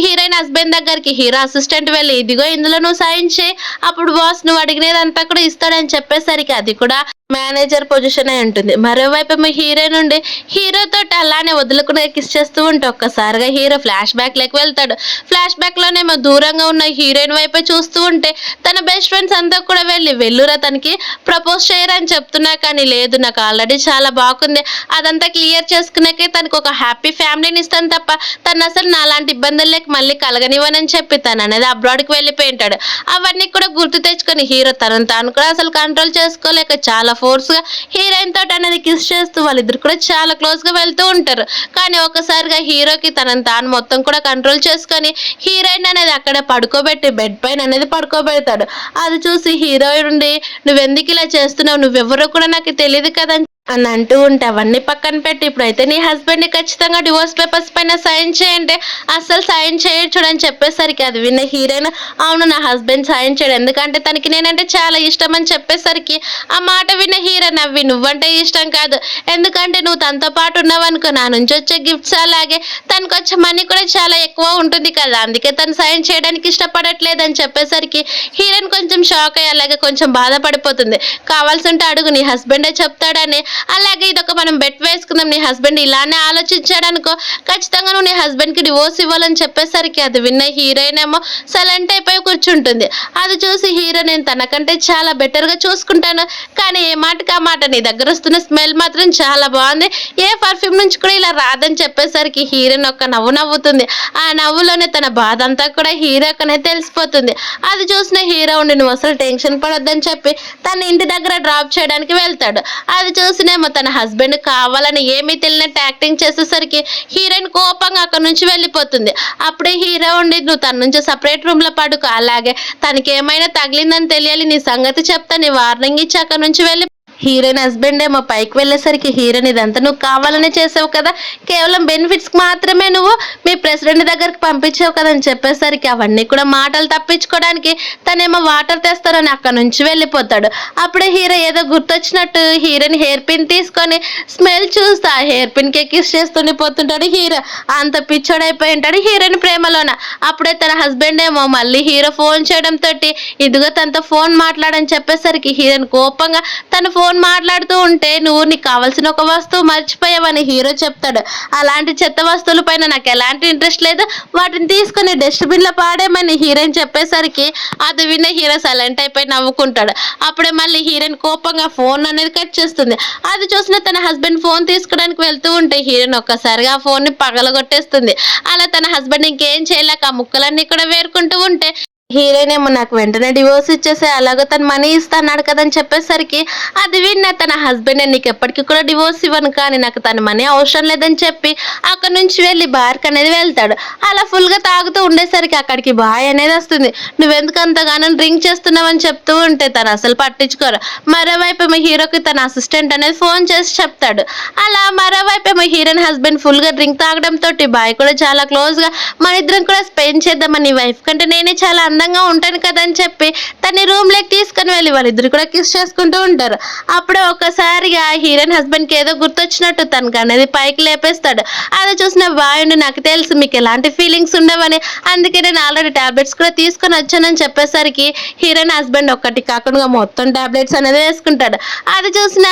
హీరోయిన్ హస్బెండ్ దగ్గరికి హీరో అసిస్టెంట్ వెళ్ళి ఇదిగో ఇందులో నువ్వు సైన్ చేయి, అప్పుడు బాస్ నువ్వు అడిగినదంతా కూడా ఇస్తాడని చెప్పేసరికి అది కూడా మేనేజర్ పొజిషన్ అయి ఉంటుంది. మరోవైపు హీరోయిన్ నుండి హీరోతో అలానే వదులుకునే కిస్ చేస్తూ ఉంటే ఒక్కసారిగా హీరో ఫ్లాష్ బ్యాక్ లోకి వెళ్తాడు. ఫ్లాష్ బ్యాక్ లోనేమో దూరంగా ఉన్న హీరోయిన్ వైపే చూస్తూ ఉంటే తన బెస్ట్ ఫ్రెండ్స్ అంతా కూడా వెళ్ళురా తనకి ప్రపోజ్ చేయరని చెప్తున్నా కానీ లేదు నాకు ఆల్రెడీ చాలా బాగుంది, అదంతా క్లియర్ చేసుకున్నాకే తనకు ఒక హ్యాపీ ఫ్యామిలీని ఇస్తాను తప్ప తను అసలు నాలాంటి ఇబ్బందుల్లోకి మళ్ళీ కలగనివ్వనని చెప్పి తను అనేది అబ్రాడ్కి వెళ్ళిపోయింటాడు. అవన్నీ కూడా గుర్తు తెచ్చుకొని హీరో తనను తాను కూడా అసలు కంట్రోల్ చేసుకోలేక చాలా ఫోర్స్ గా హీరోయిన్ తోటి అనేది కిస్ చేస్తూ వాళ్ళిద్దరు కూడా చాలా క్లోజ్ గా వెళ్తూ ఉంటారు. కానీ ఒకసారిగా హీరోకి తనను తాను మొత్తం కూడా కంట్రోల్ చేసుకొని హీరోయిన్ అనేది అక్కడ పడుకోబెట్టి బెడ్ పైన అనేది పడుకోబెడతాడు. అది చూసి హీరోయిన్ నుండి నువ్వెందుకు ఇలా చేస్తున్నావు, నువ్వెవరో కూడా నాకు తెలియదు కదా అని అంటూ ఉంటే అవన్నీ పక్కన పెట్టి ఇప్పుడైతే నీ హస్బెండ్ని ఖచ్చితంగా డివోర్స్ పేపర్స్ పైన సైన్ చేయండి, అస్సలు సైన్ చేయొచ్చు అని చెప్పేసరికి అది విన్న హీరోయిన్ అవును నా హస్బెండ్ సైన్ చేయడు ఎందుకంటే తనకి నేనంటే చాలా ఇష్టం అని చెప్పేసరికి ఆ మాట విన్న హీరో నవ్వి నువ్వంటే ఇష్టం కాదు ఎందుకంటే నువ్వు తనతో పాటు ఉన్నావు అనుకో నా నుంచి వచ్చే గిఫ్ట్స్ అలాగే తనకు వచ్చే మనీ కూడా చాలా ఎక్కువ ఉంటుంది కదా అందుకే తను సైన్ చేయడానికి ఇష్టపడట్లేదు అని చెప్పేసరికి హీరోయిన్ కొంచెం షాక్ అయ్యి అలాగే కొంచెం బాధపడిపోతుంది. కావాల్సి ఉంటే అడుగు నీ హస్బెండే చెప్తాడని, అలాగే ఇదొక మనం బెట్ వేసుకుందాం నీ హస్బెండ్ ఇలానే ఆలోచించాడు అనుకో ఖచ్చితంగా నువ్వు నీ హస్బెండ్కి డివోర్స్ ఇవ్వాలని చెప్పేసరికి అది విన్న హీరోయిన్ ఏమో సైలెంట్ అయిపోయి కూర్చుంటుంది. అది చూసి హీరో నేను తనకంటే చాలా బెటర్గా చూసుకుంటాను కానీ ఏ మాటకి ఆ మాట నీ దగ్గర వస్తున్న స్మెల్ మాత్రం చాలా బాగుంది, ఏ పర్ఫ్యూమ్ నుంచి కూడా ఇలా రాదని చెప్పేసరికి హీరోయిన్ ఒక నవ్వు నవ్వుతుంది. ఆ నవ్వులోనే తన బాధ అంతా కూడా హీరోకనే తెలిసిపోతుంది. అది చూసిన హీరో ఉండి నువ్వు అసలు టెన్షన్ పడొద్దని చెప్పి తన ఇంటి దగ్గర డ్రాప్ చేయడానికి వెళ్తాడు. అది చూసినేమో తన హస్బెండ్ కావాలని ఏమీ తెలియనట్టు యాక్టింగ్ చేసేసరికి హీరోయిన్ కోపంగా అక్కడ నుంచి వెళ్ళిపోతుంది. అప్పుడే హీరో ఉండి నువ్వు తన నుంచి సపరేట్ రూమ్ లో పడుకో, అలాగే తనకి ఏమైనా తగిలిందని తెలియాలి నీ సంగతి చెప్తా నీ వార్నింగ్ ఇచ్చి అక్కడ నుంచి వెళ్ళి హీరోయిన్ హస్బెండ్ ఏమో పైకి వెళ్ళేసరికి హీరోయిన్ ఇదంతా నువ్వు కావాలనే చేసావు కదా, కేవలం బెనిఫిట్స్ మాత్రమే నువ్వు మీ ప్రెసిడెంట్ దగ్గరికి పంపించావు కదా అని చెప్పేసరికి అవన్నీ కూడా మాటలు తప్పించుకోవడానికి తనేమో వాటర్ తెస్తారని అక్కడ నుంచి వెళ్ళిపోతాడు. అప్పుడే హీరో ఏదో గుర్తొచ్చినట్టు హీరోయిన్ హెయిర్ పిన్ తీసుకొని స్మెల్ చూస్తా హెయిర్ పిన్ కి కిస్ చేస్తూనే పోతుంటాడు హీరో. అంత పిచ్చోడైపోయి ఉంటాడు హీరోయిన్ ప్రేమలోన. అప్పుడే తన హస్బెండ్ ఏమో మళ్ళీ హీరో ఫోన్ చేయడం తోటి ఇదిగో తనతో ఫోన్ మాట్లాడని చెప్పేసరికి హీరోయిన్ కోపంగా తన ఫోన్ మాట్లాడుతూ ఉంటే నువ్వు నీకు కావాల్సిన ఒక వస్తువు మర్చిపోయావని హీరో చెప్తాడు. అలాంటి చెత్త వస్తువుల పైన నాకు ఎలాంటి ఇంట్రెస్ట్ లేదు, వాటిని తీసుకొని డస్ట్బిన్ లో పాడేమని హీరోయిన్ చెప్పేసరికి అది విన్న హీరో సైలెంట్ అయిపోయి నవ్వుకుంటాడు. అప్పుడే మళ్ళీ హీరోయిన్ కోపంగా ఫోన్ అనేది కట్ చేస్తుంది. అది చూసిన తన హస్బెండ్ ఫోన్ తీసుకోవడానికి వెళ్తూ ఉంటే హీరోయిన్ ఒక్కసారిగా ఆ ఫోన్ ని పగలగొట్టేస్తుంది. అలా తన హస్బెండ్ ఇంకేం చేయలేక ఆ ముక్కలన్నీ కూడా వేరుకుంటూ ఉంటే హీరోయిన్ ఏమో నాకు వెంటనే డివోర్స్ ఇచ్చేసే అలాగో తను మనీ ఇస్తాన్నాడు కదని చెప్పేసరికి అది విన్న తన హస్బెండ్ నీకు ఎప్పటికీ కూడా డివోర్స్ ఇవ్వను కానీ నాకు తన మనీ అవసరం లేదని చెప్పి అక్కడ నుంచి వెళ్ళి బార్కి అనేది వెళ్తాడు. అలా ఫుల్గా తాగుతూ ఉండేసరికి అక్కడికి బాయ్ అనేది వస్తుంది. నువ్వెందుకు అంతగానో డ్రింక్ చేస్తున్నావని చెప్తూ ఉంటే తను అసలు పట్టించుకోరు. మరోవైపు ఏమో హీరోకి తన అసిస్టెంట్ అనేది ఫోన్ చేసి చెప్తాడు. అలా మరోవైపు ఏమో హీరోయిన్ హస్బెండ్ ఫుల్గా డ్రింక్ తాగడంతో బాయ్ కూడా చాలా క్లోజ్గా మన ఇద్దరం కూడా స్పెండ్ చేద్దామని వైఫ్ కంటే నేనే చాలా అందంగా ఉంటాను కదా అని చెప్పి తన రూమ్ లోకి తీసుకుని వెళ్ళి వాళ్ళిద్దరు కూడా కిస్ చేసుకుంటూ ఉంటారు. అప్పుడే ఒకసారిగా హీరోయిన్ హస్బెండ్ కి ఏదో గుర్తొచ్చినట్టు తనకు అనేది పైకి లేపేస్తాడు. అది చూసిన బాయుండి నాకు తెలుసు మీకు ఎలాంటి ఫీలింగ్స్ ఉండవని అందుకే నేను ఆల్రెడీ టాబ్లెట్స్ కూడా తీసుకొని వచ్చానని చెప్పేసరికి హీరోయిన్ హస్బెండ్ ఒక్కటి కాకుండా మొత్తం టాబ్లెట్స్ అనేది వేసుకుంటాడు. అది చూసిన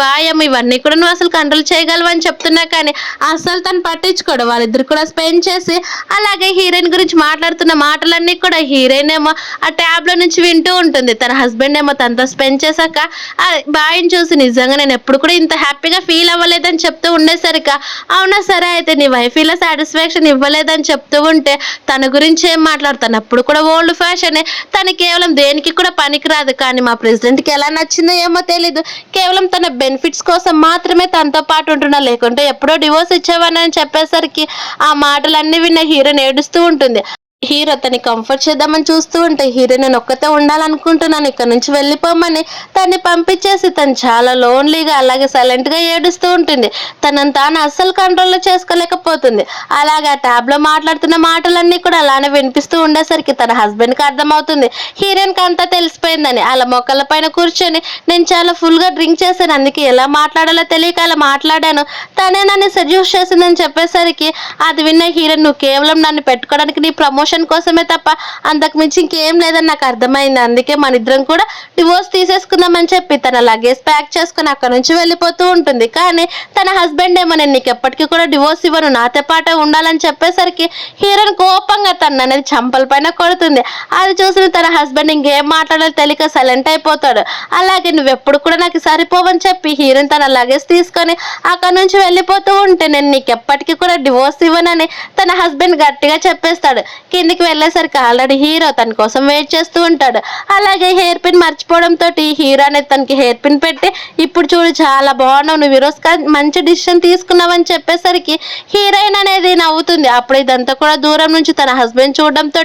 బాయం ఇవన్నీ కూడా నువ్వు అసలు కంట్రోల్ చేయగలవు అని చెప్తున్నా కానీ అసలు తను పట్టించుకోడు. వాళ్ళిద్దరు కూడా స్పెండ్ చేసి అలాగే హీరోయిన్ గురించి మాట్లాడుతున్న మాటలన్నీ కూడా హీరోయిన్ ఏమో ఆ ట్యాబ్ లో నుంచి వింటూ ఉంటుంది. తన హస్బెండ్ ఏమో తనతో స్పెండ్ చేశాక ఆ బాయ్ని చూసి నిజంగా నేను ఎప్పుడు కూడా ఇంత హ్యాపీగా ఫీల్ అవ్వలేదని చెప్తూ ఉండేసరికి అవునా సరే అయితే నీ వైఫ్ ఇలా సాటిస్ఫాక్షన్ ఇవ్వలేదని చెప్తూ ఉంటే తన గురించి ఏం మాట్లాడతాను అప్పుడు కూడా ఓల్డ్ ఫ్యాషన్ తను కేవలం దేనికి కూడా పనికిరాదు కానీ మా ప్రెసిడెంట్కి ఎలా నచ్చిందో ఏమో తెలీదు, కేవలం తన బెనిఫిట్స్ కోసం మాత్రమే తనతో పాటు ఉంటున్నా లేకుంటే ఎప్పుడో డివోర్స్ ఇచ్చేవానని చెప్పేసరికి ఆ మాటలన్నీ విన్న హీరోయిన్ ఏడుస్తూ ఉంటుంది. హీరో తన్ని కంఫర్ట్ చేద్దామని చూస్తూ ఉంటే హీరో నేను ఒక్కతే ఉండాలనుకుంటున్నాను ఇక్కడ నుంచి వెళ్ళిపోమని తన్ని పంపించేసి తను చాలా లోన్లీగా అలాగే సైలెంట్ గా ఏడుస్తూ ఉంటుంది. తనని తాను అస్సలు కంట్రోల్లో చేసుకోలేకపోతుంది. అలాగే ఆ ట్యాబ్ లో మాట్లాడుతున్న మాటలన్నీ కూడా అలానే వినిపిస్తూ ఉండేసరికి తన హస్బెండ్ కి అర్థమవుతుంది హీరోయిన్ కి అంతా తెలిసిపోయిందని. అలా మొక్కల పైన కూర్చొని నేను చాలా ఫుల్ గా డ్రింక్ చేశాను అందుకే ఎలా మాట్లాడాలో తెలియక అలా మాట్లాడాను, తనే నన్ను సజెస్ట్ చేసిందని చెప్పేసరికి అది విన్న హీరోయిన్ నువ్వు కేవలం నన్ను పెట్టుకోవడానికి నీ ప్రమోషన్ కోసమే తప్ప అంతకు మించి ఇంకేం లేదని నాకు అర్థమైంది, అందుకే మన ఇద్దరం కూడా డివోర్స్ తీసేసుకుందామని చెప్పి తన లగేజ్ ప్యాక్ చేసుకుని అక్కడ నుంచి వెళ్ళిపోతూ ఉంటుంది. కానీ తన హస్బెండ్ ఏమో నేను నీకు ఎప్పటికీ కూడా డివోర్స్ ఇవ్వను నాతో పాటే ఉండాలని చెప్పేసరికి హీరోయిన్ కోపంగా తన అనేది చంపల పైన కొడుతుంది. అది చూసిన తన హస్బెండ్ ఇంకేం మాట్లాడాలో తెలియక సైలెంట్ అయిపోతాడు. అలాగే నువ్వు ఎప్పుడు కూడా నాకు సరిపోవని చెప్పి హీరోయిన్ తన లగేజ్ తీసుకొని అక్కడ నుంచి వెళ్ళిపోతూ ఉంటే నేను నీకు ఎప్పటికీ కూడా డివోర్స్ ఇవ్వనని తన హస్బెండ్ గట్టిగా చెప్పేస్తాడు. కిందికి వెళ్ళేసరికి ఆల్రెడీ హీరో తన కోసం వెయిట్ చేస్తూ ఉంటాడు. అలాగే హెయిర్ పిన్ మర్చిపోవడంతో హీరో అనేది తనకి హెయిర్ పిన్ పెట్టి, ఇప్పుడు చూడు చాలా బాగున్నావు, నువ్వు ఈరోజు మంచి డిసిషన్ తీసుకున్నావు అని చెప్పేసరికి హీరోయిన్ అనేది నవ్వుతుంది. అప్పుడు ఇదంతా కూడా దూరం నుంచి తన హస్బెండ్ చూడడంతో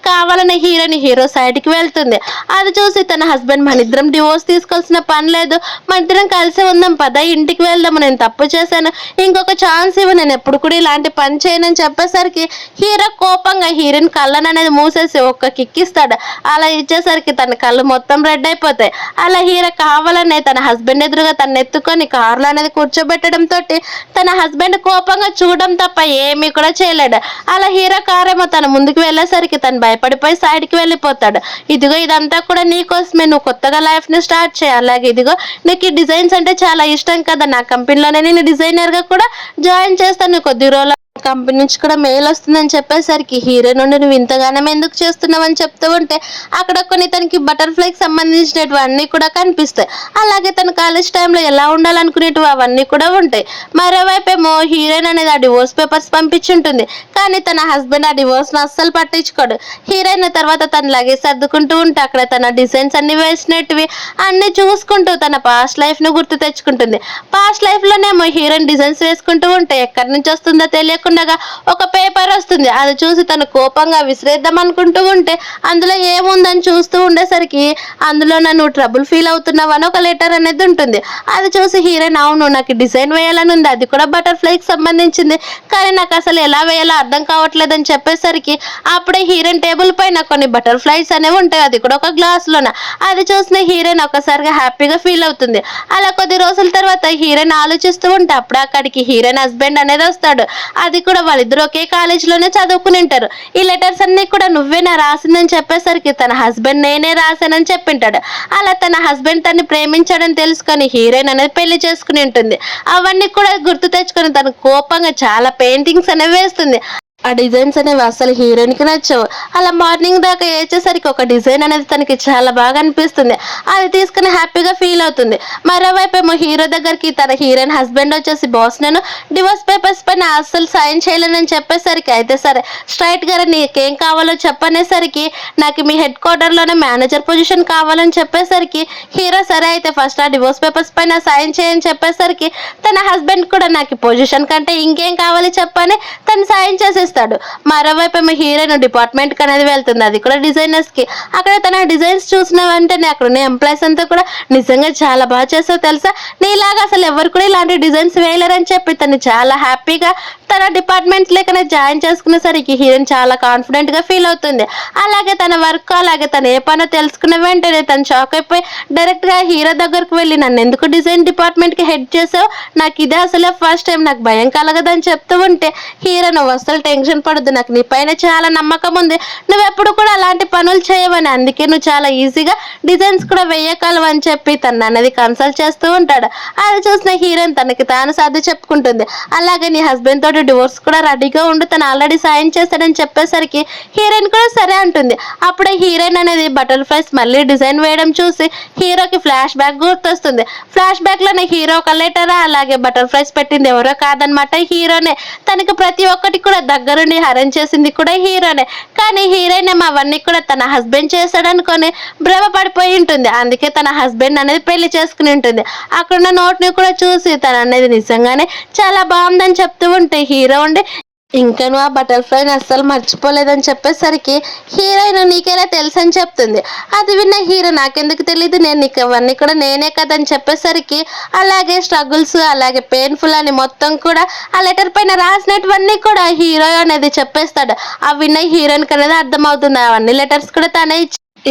కావాలనే హీరోని హీరో సైడ్కి వెళ్తుంది. అది చూసి తన హస్బెండ్, మన ఇద్దరం డివోర్స్ తీసుకోవాల్సిన పని లేదు, మన ఇద్దరం కలిసి ఉందాం పద, ఇంటికి వెళ్దాము, నేను తప్పు చేశాను, ఇంకొక ఛాన్స్ ఇవ్వు, నేను ఎప్పుడు కూడా ఇలాంటి పని చేయనని చెప్పేసరికి హీరో కోపంగా హీరోయిన్ కళ్ళను అనేది మూసేసి ఒక్క కిక్కిస్తాడు. అలా ఇచ్చేసరికి తన కళ్ళు మొత్తం రెడ్ అయిపోతాయి. అలా హీరో కావాలనే తన హస్బెండ్ ఎదురుగా తను ఎత్తుకొని కారులో అనేది కూర్చోబెట్టడంతో తన హస్బెండ్ కోపంగా చూడడం తప్ప ఏమీ కూడా చేయలేడు. అలా హీరో కారేమో తన ముందుకు వెళ్ళేసరికి తను భయపడిపోయి సైడ్కి వెళ్ళిపోతాడు. ఇదిగో ఇదంతా కూడా నీకోసమే, నువ్వు కొత్తగా లైఫ్ని స్టార్ట్ చేయాలి, అలాగే ఇదిగో నీకు ఈ డిజైన్స్ అంటే చాలా ఇష్టం కదా, నా కంపెనీలోనే నేను డిజైనర్గా కూడా జాయిన్ చేస్తాను, కొద్ది రోజులు కంపెనీ నుంచి కూడా మెయిల్ వస్తుందని చెప్పేసరికి హీరో నుండి నువ్వు ఇంతగానం ఎందుకు చేస్తున్నావు అని చెప్తూ ఉంటే అక్కడ కొన్ని తనకి బటర్ఫ్లైకి సంబంధించినటువన్నీ కూడా కనిపిస్తాయి. అలాగే తన కాలేజ్ టైంలో ఎలా ఉండాలనుకునేటివి అవన్నీ కూడా ఉంటాయి. మరోవైపు ఏమో హీరోయిన్ అనేది ఆ డివోర్స్ పేపర్స్ పంపించుంటుంది, కానీ తన హస్బెండ్ ఆ డివోర్స్ను అస్సలు పట్టించుకోడు. హీరోయిన్ తర్వాత తన లగేజ్ సర్దుకుంటూ ఉంటే అక్కడ తన డిజైన్స్ అన్ని వేసినట్టువి అన్ని చూసుకుంటూ తన పాస్ట్ లైఫ్ను గుర్తు తెచ్చుకుంటుంది. పాస్ట్ లైఫ్లోనేమో హీరోయిన్ డిజైన్స్ వేసుకుంటూ ఉంటే ఎక్కడి నుంచి వస్తుందో తెలియకుండా ఒక పేపర్ వస్తుంది. అది చూసి తను కోపంగా విసిరేద్దాం అనుకుంటూ ఉంటే అందులో ఏముందని చూస్తూ ఉండేసరికి అందులో నన్ను ట్రబుల్ ఫీల్ అవుతున్నావు అని ఒక లెటర్ అనేది ఉంటుంది. అది చూసి హీరోయిన్, అవును నాకు డిజైన్ వేయాలని ఉంది, అది కూడా బటర్ఫ్లైకి సంబంధించింది, కానీ నాకు అసలు ఎలా వేయాలో అర్థం కావట్లేదు అని చెప్పేసరికి అప్పుడే హీరోయిన్ టేబుల్ పైన కొన్ని బటర్ఫ్లైస్ అనేవి ఉంటాయి, అది కూడా ఒక గ్లాస్లోన. అది చూసిన హీరోయిన్ ఒకసారిగా హ్యాపీగా ఫీల్ అవుతుంది. అలా కొద్ది రోజుల తర్వాత హీరోయిన్ ఆలోచిస్తూ ఉంటే అప్పుడే అక్కడికి హీరోయిన్ హస్బెండ్ అనేది వస్తాడు. అది కూడా వాళ్ళిద్దరు ఒకే కాలేజీలోనే చదువుకుని ఉంటారు. ఈ లెటర్స్ అన్ని కూడా నువ్వేనా రాసిందని చెప్పేసరికి తన హస్బెండ్ నేనే రాశానని చెప్పింటాడు. అలా తన హస్బెండ్ తన్ని ప్రేమించాడని తెలుసుకొని హీరోయిన్ అనేది పెళ్లి చేసుకుని ఉంటుంది. అవన్నీ కూడా గుర్తు తెచ్చుకొని తన కోపంగా చాలా పెయింటింగ్స్ అనేవి వేస్తుంది. ఆ డిజైన్స్ అనేవి అసలు హీరోయిన్కి నచ్చవు. అలా మార్నింగ్ దాకా వేసేసరికి ఒక డిజైన్ అనేది తనకి చాలా బాగా అనిపిస్తుంది. అది తీసుకుని హ్యాపీగా ఫీల్ అవుతుంది. మరోవైపు ఏమో హీరో దగ్గరికి తన హీరోయిన్ హస్బెండ్ వచ్చేసి, బాస్ నేను డివోర్స్ పేపర్స్ పైన అస్సలు సైన్ చేయలేనని చెప్పేసరికి, అయితే సరే స్ట్రైట్గా నీకేం కావాలో చెప్పనేసరికి నాకు మీ హెడ్ క్వార్టర్లోనే మేనేజర్ పొజిషన్ కావాలని చెప్పేసరికి హీరో సరే అయితే ఫస్ట్ ఆ డివోర్స్ పేపర్స్ పైన సైన్ చేయని చెప్పేసరికి తన హస్బెండ్ కూడా నాకు పొజిషన్ కంటే ఇంకేం కావాలి చెప్పని తను సైన్ చేసేస్తాడు. మరోవైపు ఏమో హీరోయిన్ డిపార్ట్మెంట్కి అనేది వెళ్తుంది, అది కూడా డిజైనర్స్కి. అక్కడ తన డిజైన్స్ చూసిన వెంటనే అక్కడ ఉన్న ఎంప్లాయీస్ అంతా కూడా నిజంగా చాలా బాగా చేస్తావు తెలుసా, నీలాగా అసలు ఎవరు కూడా ఇలాంటి డిజైన్స్ వేయలేరని చెప్పి తను చాలా హ్యాపీగా తన డిపార్ట్మెంట్ లేకనే జాయిన్ చేసుకునేసరికి హీరోయిన్ చాలా కాన్ఫిడెంట్గా ఫీల్ అవుతుంది. అలాగే తన వర్క్ అలాగే తను ఏ పనో తెలుసుకున్న వెంటనే తను షాక్ అయిపోయి డైరెక్ట్గా హీరో దగ్గరకు వెళ్ళి, నన్ను ఎందుకు డిజైన్ డిపార్ట్మెంట్కి హెడ్ చేసావు, నాకు ఇదే అసలే ఫస్ట్ టైం, నాకు భయం కలగదని చెప్తూ ఉంటే హీరో, నువ్వు అసలు టెన్షన్ పడద్దు, నాకు నీ పైన చాలా నమ్మకం ఉంది, నువ్వు ఎప్పుడు కూడా అలాంటి పనులు చేయవని, అందుకే నువ్వు చాలా ఈజీగా డిజైన్స్ కూడా వేయగలవు అని చెప్పి తను అనేది కన్సల్ట్ చేస్తూ ఉంటాడు. అది చూసిన హీరోయిన్ తనకి తాను సర్ది చెప్పుకుంటుంది. అలాగే నీ హస్బెండ్ తోటి డివోర్స్ కూడా రెడీగా ఉండి తను ఆల్రెడీ సాయం చేస్తాడని చెప్పేసరికి హీరోయిన్ కూడా సరే అంటుంది. అప్పుడే హీరోయిన్ అనేది బటర్ఫ్లైస్ మళ్ళీ డిజైన్ వేయడం చూసి హీరోకి ఫ్లాష్ బ్యాక్ గుర్తొస్తుంది. ఫ్లాష్ బ్యాక్ లోనే హీరో ఒక లెటర్ అలాగే బటర్ఫ్లైస్ పెట్టింది ఎవరో కాదనమాట, హీరోనే. తనకి ప్రతి ఒక్కటి కూడా దగ్గరుండి అరేంజ్ చేసింది కూడా హీరోనే. కానీ హీరోయిన్ ఏమో అవన్నీ కూడా తన హస్బెండ్ చేశాడనుకొని భ్రమ పడిపోయి ఉంటుంది. అందుకే తన హస్బెండ్ అనేది పెళ్లి చేసుకుని ఉంటుంది. అక్కడున్న నోట్ని కూడా చూసి తను అనేది నిజంగానే చాలా బాగుందని చెప్తూ ఉంటే హీరో ఉండి, ఇంకా నువ్వు ఆ బటర్ఫ్లైని అస్సలు మర్చిపోలేదని చెప్పేసరికి హీరోయిన్ నీకేలా తెలుసు అని చెప్తుంది. అది విన్న హీరో, నాకెందుకు తెలియదు, నేను నీకు అవన్నీ కూడా నేనే కదని చెప్పేసరికి అలాగే స్ట్రగుల్స్ అలాగే పెయిన్ఫుల్ అని మొత్తం కూడా ఆ లెటర్ పైన రాసినటువన్నీ కూడా హీరో అనేది చెప్పేస్తాడు. ఆ విన్న హీరోయిన్కి అనేది అర్థమవుతుంది అవన్నీ లెటర్స్ కూడా తనే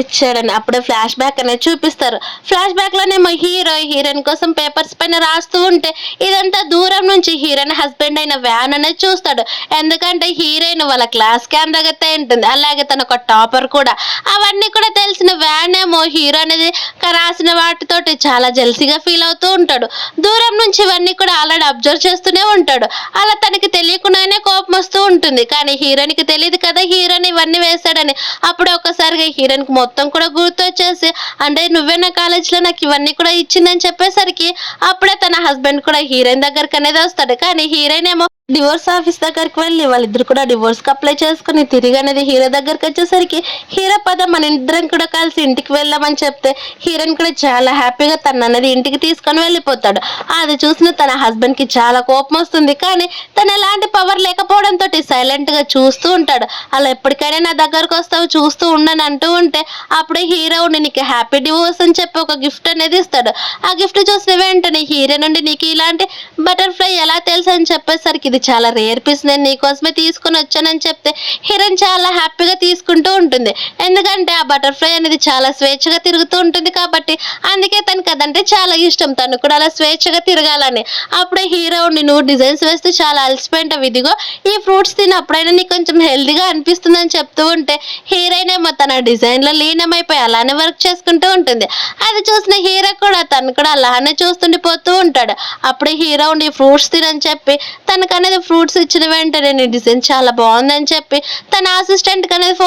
ఇచ్చాడని. అప్పుడే ఫ్లాష్ బ్యాక్ అనేది చూపిస్తారు. ఫ్లాష్ బ్యాక్ లోనేమో హీరోయిన్ కోసం పేపర్స్ పైన రాస్తూ ఉంటే ఇదంతా దూరం నుంచి హీరోయిన్ హస్బెండ్ అయిన వ్యాన్ అనేది చూస్తాడు. ఎందుకంటే హీరోయిన్ వాళ్ళ క్లాస్ కి అందగతే ఉంటుంది, అలాగే తన ఒక టాపర్ కూడా. అవన్నీ కూడా తెలిసిన వ్యాన్ ఏమో హీరో అనేది రాసిన వాటితోటి చాలా జెల్సీగా ఫీల్ అవుతూ ఉంటాడు. దూరం నుంచి ఇవన్నీ కూడా ఆల్రెడీ అబ్జర్వ్ చేస్తూనే ఉంటాడు. అలా తనకి తెలియకుండానే కోపం వస్తూ ఉంటుంది. కానీ హీరోయిన్కి తెలియదు కదా హీరోయిన్ ఇవన్నీ వేశాడని. అప్పుడు ఒక్కసారిగా హీరోయిన్కి మొత్తం కూడా గుర్తొచ్చేసి, అంటే నువ్వే నా కాలేజ్‌లో నాకు ఇవన్నీ కూడా ఇచ్చిందని చెప్పేసరికి అప్పుడే తన హస్బెండ్ కూడా హీరోయిన్ దగ్గరకనేది వస్తాడు. కానీ హీరోయిన్ ఏమో డివోర్స్ ఆఫీస్ దగ్గరికి వెళ్ళి వాళ్ళిద్దరు కూడా డివోర్స్‌కి అప్లై చేసుకొని తిరిగి అనేది హీరో దగ్గరకొచ్చేసరికి హీరో పద మన ఇద్దరం కూడా కలిసి ఇంటికి వెళ్దామని చెప్తే హీరోయిన్ కూడా చాలా హ్యాపీగా తననేది ఇంటికి తీసుకొని వెళ్ళిపోతాడు. అది చూసిన తన హస్బెండ్‌కి చాలా కోపం వస్తుంది. కానీ తను ఎలాంటి పవర్ లేకపోవడంతోటి సైలెంట్‌గా చూస్తూ ఉంటాడు. అలా ఎప్పటికైనా నా దగ్గరకొస్తావు చూస్తూ ఉండని అంటూ ఉంటే అప్పుడే హీరో ఉండి నీకు హ్యాపీ డివోర్స్ అని చెప్పి ఒక గిఫ్ట్ అనేది ఇస్తాడు. ఆ గిఫ్ట్ చూసిన వెంటనే హీరో నుండి నీకు ఇలాంటి బటర్‌ఫ్లై ఎలా తెలుసు అని చెప్పేసరికి ఇది చాలా రేర్ పీస్ నేను నీకోసమే తీసుకొని వచ్చానని చెప్తే హీరోయిన్ చాలా హ్యాపీగా తీసుకుంటూ ఉంటుంది. ఎందుకంటే ఆ బటర్‌ఫ్లై అనేది చాలా స్వేచ్ఛగా తిరుగుతూ ఉంటుంది కాబట్టి అందుకే తనకి అదంటే చాలా ఇష్టం. తను కూడా అలా స్వేచ్ఛగా తిరగాలని. అప్పుడే హీరో ఉండి నువ్వు డిజైన్స్ వేస్తూ చాలా అలసిపోయింటావు, ఇదిగో ఈ ఫ్రూట్స్ తిని అప్పుడైనా నీకు కొంచెం హెల్తీగా అనిపిస్తుందని చెప్తూ ఉంటే హీరోయిన్ ఏమో తన డిజైన్‌లో లీనమైపోయి అలానే వర్క్ చేసుకుంటూ ఉంటుంది. అది చూసిన హీరో కూడా తను కూడా అలానే చూస్తుండిపోతూ ఉంటాడు. అప్పుడే హీరో ఉండి ఫ్రూట్స్ తినని చెప్పి తనకనేది ఫ్రూట్స్ ఇచ్చిన వెంటనే నీ డిజైన్ చాలా బాగుందని చెప్పి తన అసిస్టెంట్‌కి అనేది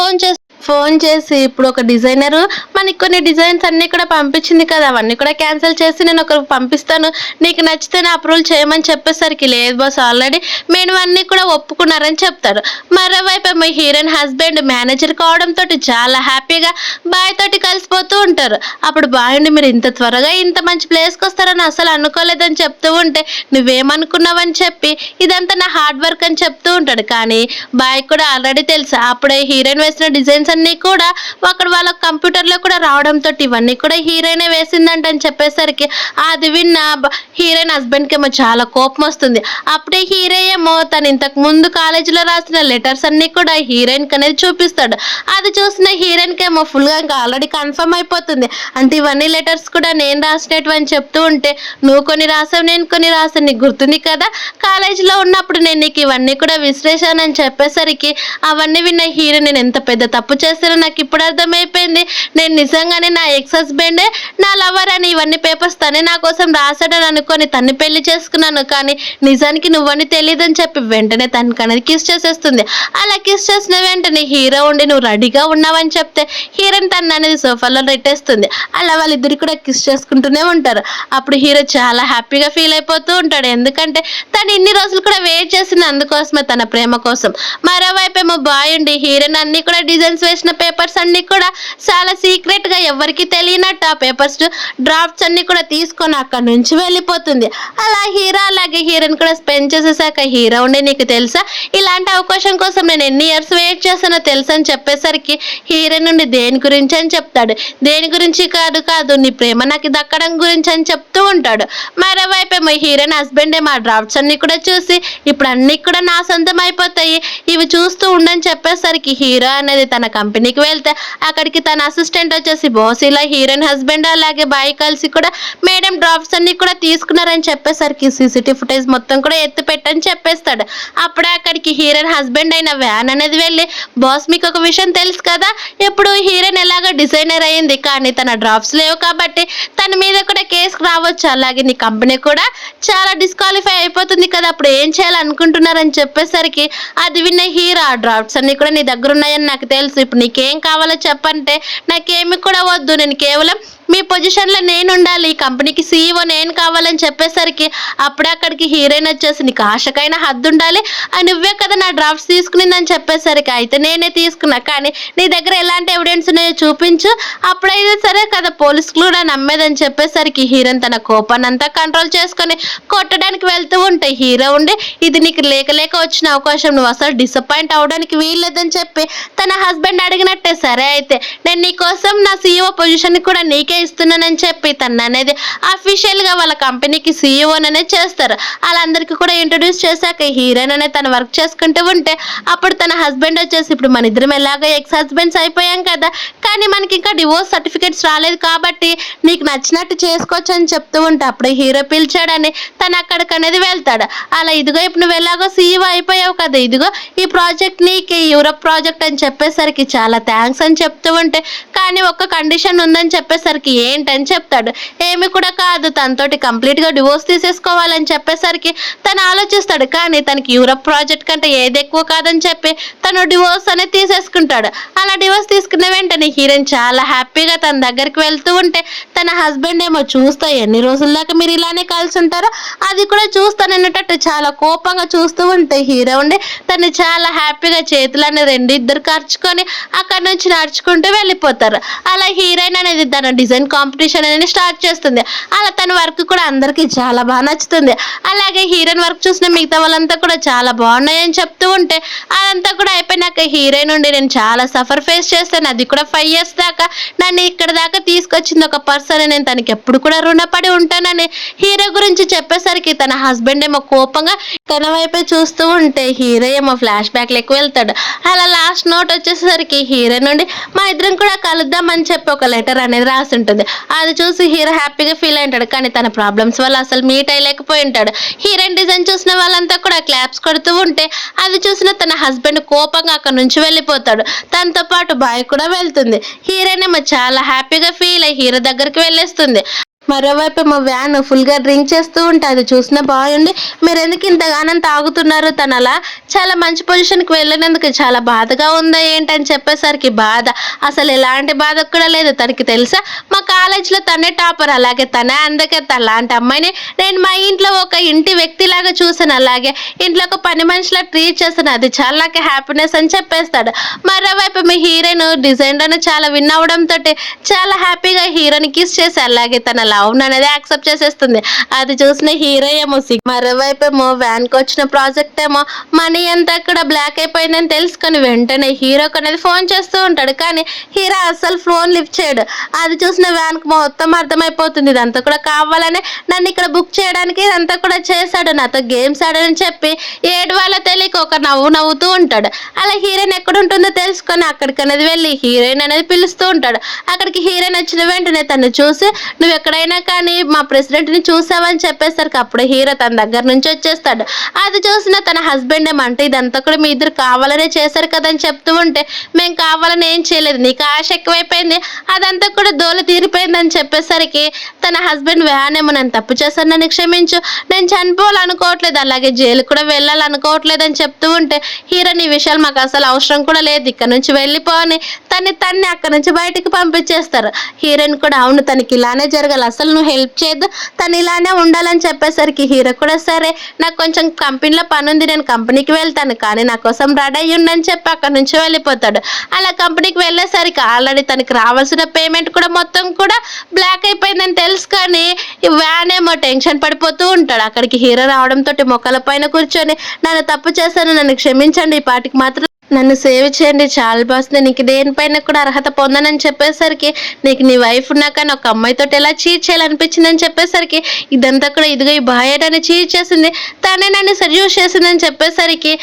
ఫోన్ చేసి ఇప్పుడు ఒక డిజైనరు మనకి కొన్ని డిజైన్స్ అన్నీ కూడా పంపించింది కదా, అవన్నీ కూడా క్యాన్సిల్ చేసి నేను ఒకరికి పంపిస్తాను, నీకు నచ్చితేనే అప్రూవల్ చేయమని చెప్పేసరికి లేదు బాస్ ఆల్రెడీ మేము అన్నీ కూడా ఒప్పుకున్నారని చెప్తారు. మరోవైపు ఏమో హీరోయిన్ హస్బెండ్ మేనేజర్ కావడంతో చాలా హ్యాపీగా బాయ్ తోటి కలిసిపోతూ ఉంటారు. అప్పుడు బాయ్ ఉండి మీరు ఇంత త్వరగా ఇంత మంచి ప్లేస్కి వస్తారని అసలు అనుకోలేదని చెప్తూ ఉంటే నువ్వేమనుకున్నావని చెప్పి ఇదంతా నా హార్డ్ వర్క్ అని చెప్తూ ఉంటాడు. కానీ బాయ్ కూడా ఆల్రెడీ తెలుసు అప్పుడే హీరోయిన్ వేసిన డిజైన్స్ అన్నీ కూడా అక్కడ వాళ్ళ కంప్యూటర్లో కూడా రావడంతో ఇవన్నీ కూడా హీరోయినే వేసిందంట అని చెప్పేసరికి అది విన్న హీరోయిన్ హస్బెండ్కి ఏమో చాలా కోపం వస్తుంది. అప్పుడే హీరో ఏమో తను ఇంతకు ముందు కాలేజీలో రాసిన లెటర్స్ అన్నీ కూడా హీరోయిన్కి అనేది చూపిస్తాడు. అది చూసిన హీరోయిన్కి ఏమో ఫుల్గా ఇంకా ఆల్రెడీ కన్ఫర్మ్ అయిపోతుంది. అంటే ఇవన్నీ లెటర్స్ కూడా నేను రాసినట్టు అని చెప్తూ ఉంటే నువ్వు కొన్ని రాసావు నేను కొన్ని రాసాను నీకు గుర్తుంది కదా, కాలేజీలో ఉన్నప్పుడు నేను నీకు ఇవన్నీ కూడా విశ్లేషానని చెప్పేసరికి అవన్నీ విన్న హీరో నేను ఎంత పెద్ద తప్పు చేస్తానో నాకు ఇప్పుడు అర్థమైపోయింది, నేను నిజంగానే నా ఎక్స్ హస్బెండే నా లవర్ అని ఇవన్నీ పేపర్స్ తనే నా కోసం రాశాడని అనుకొని తన్ని పెళ్లి చేసుకున్నాను, కానీ నిజానికి నువ్వని తెలియదని చెప్పి వెంటనే తనకి అనేది కిస్ చేసేస్తుంది. అలా కిస్ చేసిన వెంటనే హీరో ఉండి నువ్వు రెడీగా ఉన్నావని చెప్తే హీరోయిన్ తను అనేది సోఫాలో రెట్టేస్తుంది. అలా వాళ్ళిద్దరు కూడా కిస్ చేసుకుంటూనే ఉంటారు. అప్పుడు హీరో చాలా హ్యాపీగా ఫీల్ అయిపోతూ ఉంటాడు. ఎందుకంటే తను ఇన్ని రోజులు కూడా వెయిట్ చేసింది అందుకోసమే, తన ప్రేమ కోసం. మరోవైపు ఏమో బాయ్ ఉండి హీరోయిన్ అన్ని కూడా డిజైన్స్ వేసిన పేపర్స్ అన్ని కూడా చాలా సీక్రెట్ గా ఎవరికి తెలియనట్టు ఆ పేపర్స్ డ్రాఫ్ట్స్ అన్ని కూడా తీసుకొని అక్కడి నుంచి వెళ్ళిపోతుంది. అలా హీరో అలాగే హీరోయిన్ కూడా స్పెండ్ చేసేసాక హీరో ఉండి నీకు తెలుసా ఇలాంటి అవకాశం కోసం నేను ఎన్ని ఇయర్స్ వెయిట్ చేశానో తెలుసా అని చెప్పేసరికి హీరోయిన్ నుండి దేని గురించి అని చెప్తాడు. దేని గురించి కాదు కాదు నీ ప్రేమ నాకు దక్కడం గురించి అని చెప్తూ ఉంటాడు. మరోవైపు ఏమో హీరోయిన్ హస్బెండ్ ఏమో ఆ డ్రాఫ్ట్స్ అన్ని కూడా చూసి ఇప్పుడు అన్ని కూడా నా సొంతం అయిపోతాయి ఇవి చూస్తూ ఉండని చెప్పేసరికి హీరో అనేది తన కంపెనీకి వెళ్తే అక్కడికి తన అసిస్టెంట్ వచ్చేసి బాస్ ఇలా హీరోయిన్ హస్బెండ్ అలాగే బాయ్ కలిసి కూడా మేడం డ్రాఫ్ట్స్ అన్ని కూడా తీసుకున్నారని చెప్పేసరికి సీసీటీవీ ఫుటేజ్ మొత్తం కూడా ఎత్తి పెట్టని చెప్పేస్తాడు. అప్పుడే అక్కడికి హీరోయిన్ హస్బెండ్ అయిన వ్యాన్ అనేది వెళ్ళి బాస్ మీకు ఒక విషయం తెలుసు కదా, ఇప్పుడు హీరోయిన్ ఎలాగో డిజైనర్ అయింది కానీ తన డ్రాఫ్ట్స్ లేవు కాబట్టి తన మీద కూడా కేసు రావచ్చు, అలాగే నీ కంపెనీ కూడా చాలా డిస్క్వాలిఫై అయిపోతుంది కదా, అప్పుడు ఏం చేయాలనుకుంటున్నారని చెప్పేసరికి అది విన్న హీరో ఆ డ్రాఫ్ట్స్ అన్ని కూడా నీ దగ్గర ఉన్నాయని నాకు తెలుసు, ఇప్పుడు నీకేం కావాలో చెప్పంటే నాకేమి కూడా వద్దు, నేను కేవలం మీ పొజిషన్లో నేను ఉండాలి, ఈ కంపెనీకి సీఈఓ నేను కావాలని చెప్పేసరికి అప్పుడే అక్కడికి హీరోయిన్ వచ్చేసి నీకు ఆశకైనా హద్దు ఉండాలి, నువ్వే కదా నా డ్రాఫ్ట్స్ తీసుకునిందని చెప్పేసరికి అయితే నేనే తీసుకున్నా కానీ నీ దగ్గర ఎలాంటి ఎవిడెన్స్ ఉన్నాయో చూపించు, అప్పుడైతే సరే కదా పోలీసులు కూడా నమ్మేదని చెప్పేసరికి హీరోయిన్ తన కోపాన్ని అంతా కంట్రోల్ చేసుకొని కొట్టడానికి వెళ్తూ ఉంటే హీరో ఉండి ఇది నీకు లేక లేక వచ్చిన అవకాశం, నువ్వు అసలు డిసప్పాయింట్ అవడానికి వీల్లేదని చెప్పి తన హస్బెండ్ అడిగినట్టే సరే అయితే నేను నీకోసం నా సీఈఓ పొజిషన్ కూడా నీకే ఇస్తున్నానని చెప్పి తను అనేది అఫీషియల్ గా వాళ్ళ కంపెనీకి సీఈఓ అనేది చేస్తారు. వాళ్ళందరికీ కూడా ఇంట్రొడ్యూస్ చేశాక హీరోయిన్ అనేది తన వర్క్ చేసుకుంటూ ఉంటే అప్పుడు తన హస్బెండ్ వచ్చేసి ఇప్పుడు మన ఇద్దరం ఎలాగో ఎక్స్ హస్బెండ్స్ అయిపోయాం కదా, కానీ మనకి ఇంకా డివోర్స్ సర్టిఫికేట్స్ రాలేదు కాబట్టి నీకు నచ్చినట్టు చేసుకోవచ్చు అని చెప్తూ ఉంటే అప్పుడు హీరో పిలిచాడని తను అక్కడికి అనేది వెళ్తాడు. అలా ఇదిగో ఇప్పుడు నువ్వు ఎలాగో సీఈఓ అయిపోయావు కదా, ఇదిగో ఈ ప్రాజెక్ట్ నీకు యూరోప్ ప్రాజెక్ట్ అని చెప్పేసరికి చాలా థ్యాంక్స్ అని చెప్తూ ఉంటే కానీ ఒక్క కండిషన్ ఉందని చెప్పేసరికి చెప్పేసరికి ఏంటని చెప్తాడు. ఏమి కూడా కాదు, తనతోటి కంప్లీట్గా డివోర్స్ తీసేసుకోవాలని చెప్పేసరికి తను ఆలోచిస్తాడు. కానీ తనకి యూరప్ ప్రాజెక్ట్ కంటే ఏది ఎక్కువ కాదని చెప్పి తను డివోర్స్ అనేది తీసేసుకుంటాడు. అలా డివోర్స్ తీసుకున్న వెంటనే హీరోయిన్ చాలా హ్యాపీగా తన దగ్గరికి వెళ్తూ ఉంటే తన హస్బెండ్ ఏమో చూస్తా ఎన్ని రోజుల దాకా మీరు ఇలానే కలిసి ఉంటారో అది కూడా చూస్తానన్నట్టు చాలా కోపంగా చూస్తూ ఉంటే హీరో ఉండి తను చాలా హ్యాపీగా చేతులని రెండు ఇద్దరు ఖర్చుకొని అక్కడ నుంచి నడుచుకుంటూ వెళ్ళిపోతారు. అలా హీరోయిన్ అనేది తన డిజైన్ కాంపిటీషన్ అనేది స్టార్ట్ చేస్తుంది. అలా తన వర్క్ కూడా అందరికీ చాలా బాగా నచ్చుతుంది. అలాగే హీరోయిన్ వర్క్ చూసిన మిగతా వాళ్ళంతా కూడా చాలా బాగున్నాయని చెప్తూ ఉంటే అదంతా కూడా అయిపోయినాక హీరోయిన్ నుండి నేను చాలా సఫర్ ఫేస్ చేస్తాను, అది కూడా 5 years దాకా నన్ను ఇక్కడ దాకా తీసుకొచ్చింది ఒక పర్సన్, నేను తనకి ఎప్పుడు కూడా రుణపడి ఉంటానని హీరో గురించి చెప్పేసరికి తన హస్బెండ్ ఏమో కోపంగా తన వైపే చూస్తూ ఉంటే హీరో ఏమో ఫ్లాష్ బ్యాక్ లెక్క వెళ్తాడు. అలా లాస్ట్ నోట్ వచ్చేసరికి హీరో నుండి మా ఇద్దరం కూడా కలుద్దామని చెప్పి ఒక లెటర్ అనేది రాసి ఉంటుంది. అది చూసి హీరో హ్యాపీగా ఫీల్ అయింటాడు. కానీ తన ప్రాబ్లమ్స్ వల్ల అసలు మీట్ అయ్యలేకపోయి ఉంటాడు. హీరోయిన్ డిజైన్ చూసిన వాళ్ళంతా కూడా క్లాప్స్ కొడుతూ ఉంటే అది చూసిన తన హస్బెండ్ కోపంగా అక్కడ నుంచి వెళ్ళిపోతాడు. తనతో పాటు బాయ్ కూడా వెళ్తుంది. హీరోయిన్ ఏమో చాలా హ్యాపీగా ఫీల్ అయ్యి హీరో దగ్గరికి వెళ్ళేస్తుంది. మరోవైపు మా వ్యాన్ ఫుల్గా డ్రింక్ చేస్తూ ఉంటే అది చూసిన బాయ్ ఉండి మీరు ఎందుకు ఇంతగానం తాగుతున్నారు, తను అలా చాలా మంచి పొజిషన్కి వెళ్ళినందుకు చాలా బాధగా ఉందా ఏంటని చెప్పేసరికి బాధ అసలు ఎలాంటి బాధ కూడా లేదు. తనకి తెలుసా మా కాలేజ్లో తనే టాపర్, అలాగే తనే అందుకే అలాంటి అమ్మాయిని నేను మా ఇంట్లో ఒక ఇంటి వ్యక్తిలాగా చూసాను, అలాగే ఇంట్లో ఒక పని మనిషిలా ట్రీట్ చేస్తాను, అది చాలా నాకు హ్యాపీనెస్ అని చెప్పేస్తాడు. మరోవైపు మీ హీరోయిన్ డిజైన్లోనే చాలా విన్ అవడంతో చాలా హ్యాపీగా హీరోని కిస్ చేసి అలాగే తన లవ్ అనేది యాక్సెప్ట్ చేసేస్తుంది. అది చూసిన హీరో ఏమో మరోవైపు ఏమో వ్యాన్ కి వచ్చిన ప్రాజెక్ట్ ఏమో మనీ అంతా కూడా బ్లాక్ అయిపోయిందని తెలుసుకొని వెంటనే హీరోకి అనేది ఫోన్ చేస్తూ ఉంటాడు. కానీ హీరో అసలు ఫోన్ లిఫ్ట్ చేయడు. అది చూసిన వ్యాన్ కి మొత్తం అర్థమైపోతుంది ఇదంతా కూడా కావాలని నన్ను ఇక్కడ బుక్ చేయడానికి ఇదంతా కూడా చేశాడు, నాతో గేమ్స్ ఆడని చెప్పి ఏడవాళ్ళ తెలియక ఒక నవ్వు నవ్వుతూ ఉంటాడు. అలా హీరోయిన్ ఎక్కడ ఉంటుందో తెలుసుకొని అక్కడికి అనేది వెళ్ళి హీరోయిన్ అనేది పిలుస్తూ ఉంటాడు. అక్కడికి హీరోయిన్ వచ్చిన వెంటనే తను చూసి నువ్వు ఎక్కడైనా కానీ మా ప్రెసిడెంట్ ని చూసావని చెప్పేసరికి అప్పుడే హీరో తన దగ్గర నుంచి వచ్చేస్తాడు. అది చూసిన తన హస్బెండ్ ఏమంటే ఇదంతా కూడా మీ ఇద్దరు కావాలనే చేశారు కదని చెప్తూ ఉంటే మేము కావాలని ఏం చేయలేదు, నీకు ఆశ ఎక్కువైపోయింది, అదంతా కూడా దోల తీరిపోయిందని చెప్పేసరికి తన హస్బెండ్ వ్యాన్ ఏమో నన్ను తప్పు చేశాను, నన్ను క్షమించు, నేను చనిపోవాలనుకోవట్లేదు, అలాగే జైలు కూడా వెళ్ళాలనుకోవట్లేదు అని చెప్తూ ఉంటే హీరో నీ విషయాలు మాకు అసలు అవసరం కూడా లేదు, ఇక్కడ నుంచి వెళ్ళిపోని తన్ని అక్కడ నుంచి బయటికి పంపించేస్తారు. హీరోయిన్ కూడా అవును తనకి ఇలానే జరగాలి, అసలు నువ్వు హెల్ప్ చేయదు, తను ఇలానే ఉండాలని చెప్పేసరికి హీరో కూడా సరే నాకు కొంచెం కంపెనీలో పని ఉంది నేను కంపెనీకి వెళ్తాను కానీ నా కోసం రెడీ అయ్యి ఉండని చెప్పి అక్కడ నుంచి వెళ్ళిపోతాడు. అలా కంపెనీకి వెళ్ళేసరికి ఆల్రెడీ తనకి రావాల్సిన పేమెంట్ కూడా మొత్తం కూడా బ్లాక్ అయిపోయిందని తెలుసు. కానీ వ్యాన్ ఏమో టెన్షన్ పడిపోతూ ఉంటాడు. అక్కడికి హీరో రావడంతో మొక్కల పైన కూర్చొని నన్ను తప్పు చేశాను, నన్ను క్షమించండి, ఈ పాటికి మాత్రం నన్ను సేవ్ చేయండి, చాలా బాగుంది, నీకు దేనిపైన కూడా అర్హత పొందనని చెప్పేసరికి నీకు నీ వైఫ్ ఉన్నాక ఒక అమ్మాయితో ఎలా చీట్ చేయాలనిపించిందని చెప్పేసరికి ఇదంతా కూడా ఇదిగో ఈ బాయ్ నన్ను చీట్ చేసింది, తనే నన్ను సజెస్ట్ చేసిందని చెప్పేసరికి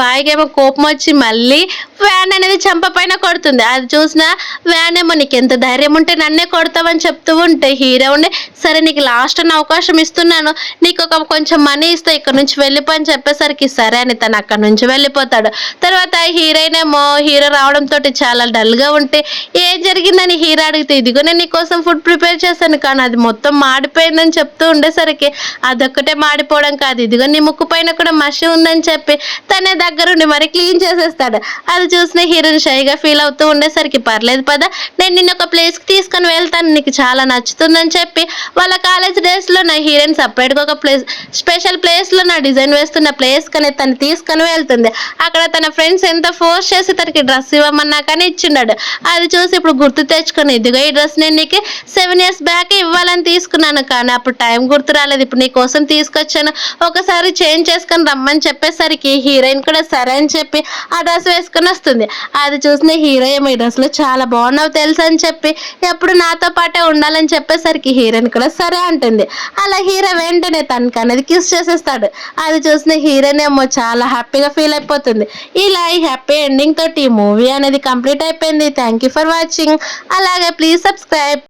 బాయ్కి ఏమో కోపం వచ్చి మళ్ళీ వ్యాన్ అనేది చంప పైన కొడుతుంది. అది చూసిన వ్యాన్ ఏమో నీకు ఎంత ధైర్యం ఉంటే నన్నే కొడతావని చెప్తూ ఉంటే హీరో ఉండి సరే నీకు లాస్ట్ అన్న అవకాశం ఇస్తున్నాను, నీకు ఒక కొంచెం మనీ ఇస్తా, ఇక్కడ నుంచి వెళ్ళిపో అని చెప్పేసరికి సరే అని తను అక్కడ నుంచి వెళ్ళిపోతాడు. తర్వాత హీరోయిన్ ఏమో హీరో రావడంతో చాలా డల్గా ఉంటే ఏం జరిగిందని హీరో అడిగితే ఇదిగో నేను నీకోసం ఫుడ్ ప్రిపేర్ చేశాను కానీ అది మొత్తం మాడిపోయిందని చెప్తూ ఉండేసరికి అదొక్కటే మాడిపోవడం కాదు ఇదిగో నీ ముక్కు పైన కూడా మసి ఉందని చెప్పి తనే దగ్గరుండి మరి క్లీన్ చేసేస్తాడు. అది చూసిన హీరోయిన్ షైగా ఫీల్ అవుతూ ఉండేసరికి పర్లేదు పద నేను నిన్న ఒక ప్లేస్కి తీసుకొని వెళ్తాను, నీకు చాలా నచ్చుతుందని చెప్పి వాళ్ళ కాలేజ్ డేస్లో నా హీరోయిన్ సపరేట్గా ఒక స్పెషల్ ప్లేస్లో నా డిజైన్ వేస్తున్న ప్లేస్ కానీ తను తీసుకొని వెళ్తుంది. అక్కడ తన ఫ్రెండ్స్ ఎంత ఫోర్స్ చేసి తనకి డ్రెస్ ఇవ్వమన్నా కానీ ఇచ్చిన్నాడు. అది చూసి ఇప్పుడు గుర్తు తెచ్చుకొని ఇదిగో ఈ డ్రెస్ నేను నీకు 7 years బ్యాక్ ఇవ్వాలని తీసుకున్నాను కానీ అప్పుడు టైం గుర్తు రాలేదు, ఇప్పుడు నీ కోసం తీసుకొచ్చాను, ఒకసారి చేంజ్ చేసుకొని రమ్మని చెప్పేసరికి హీరోయిన్ కూడా సరే అని చెప్పి ఆ డ్రెస్ వేసుకొని వస్తుంది. అది చూసిన హీరో ఏమో ఈ డ్రెస్లో చాలా బాగున్నావు తెలుసు అని చెప్పి ఎప్పుడు నాతో పాటే ఉండాలని చెప్పేసరికి హీరోయిన్ కూడా సరే అంటుంది. అలా హీరో వెంటనే తనకి అనేది కిస్ చేసేస్తాడు. అది చూసిన హీరోయిన్ ఏమో చాలా హ్యాపీగా ఫీల్ అయిపోతుంది. ఇలా ఈ హ్యాపీ ఎండింగ్ తోటి ఈ మూవీ అనేది కంప్లీట్ అయిపోయింది. Thank you for watching. అలాగే ప్లీజ్ సబ్స్క్రైబ్.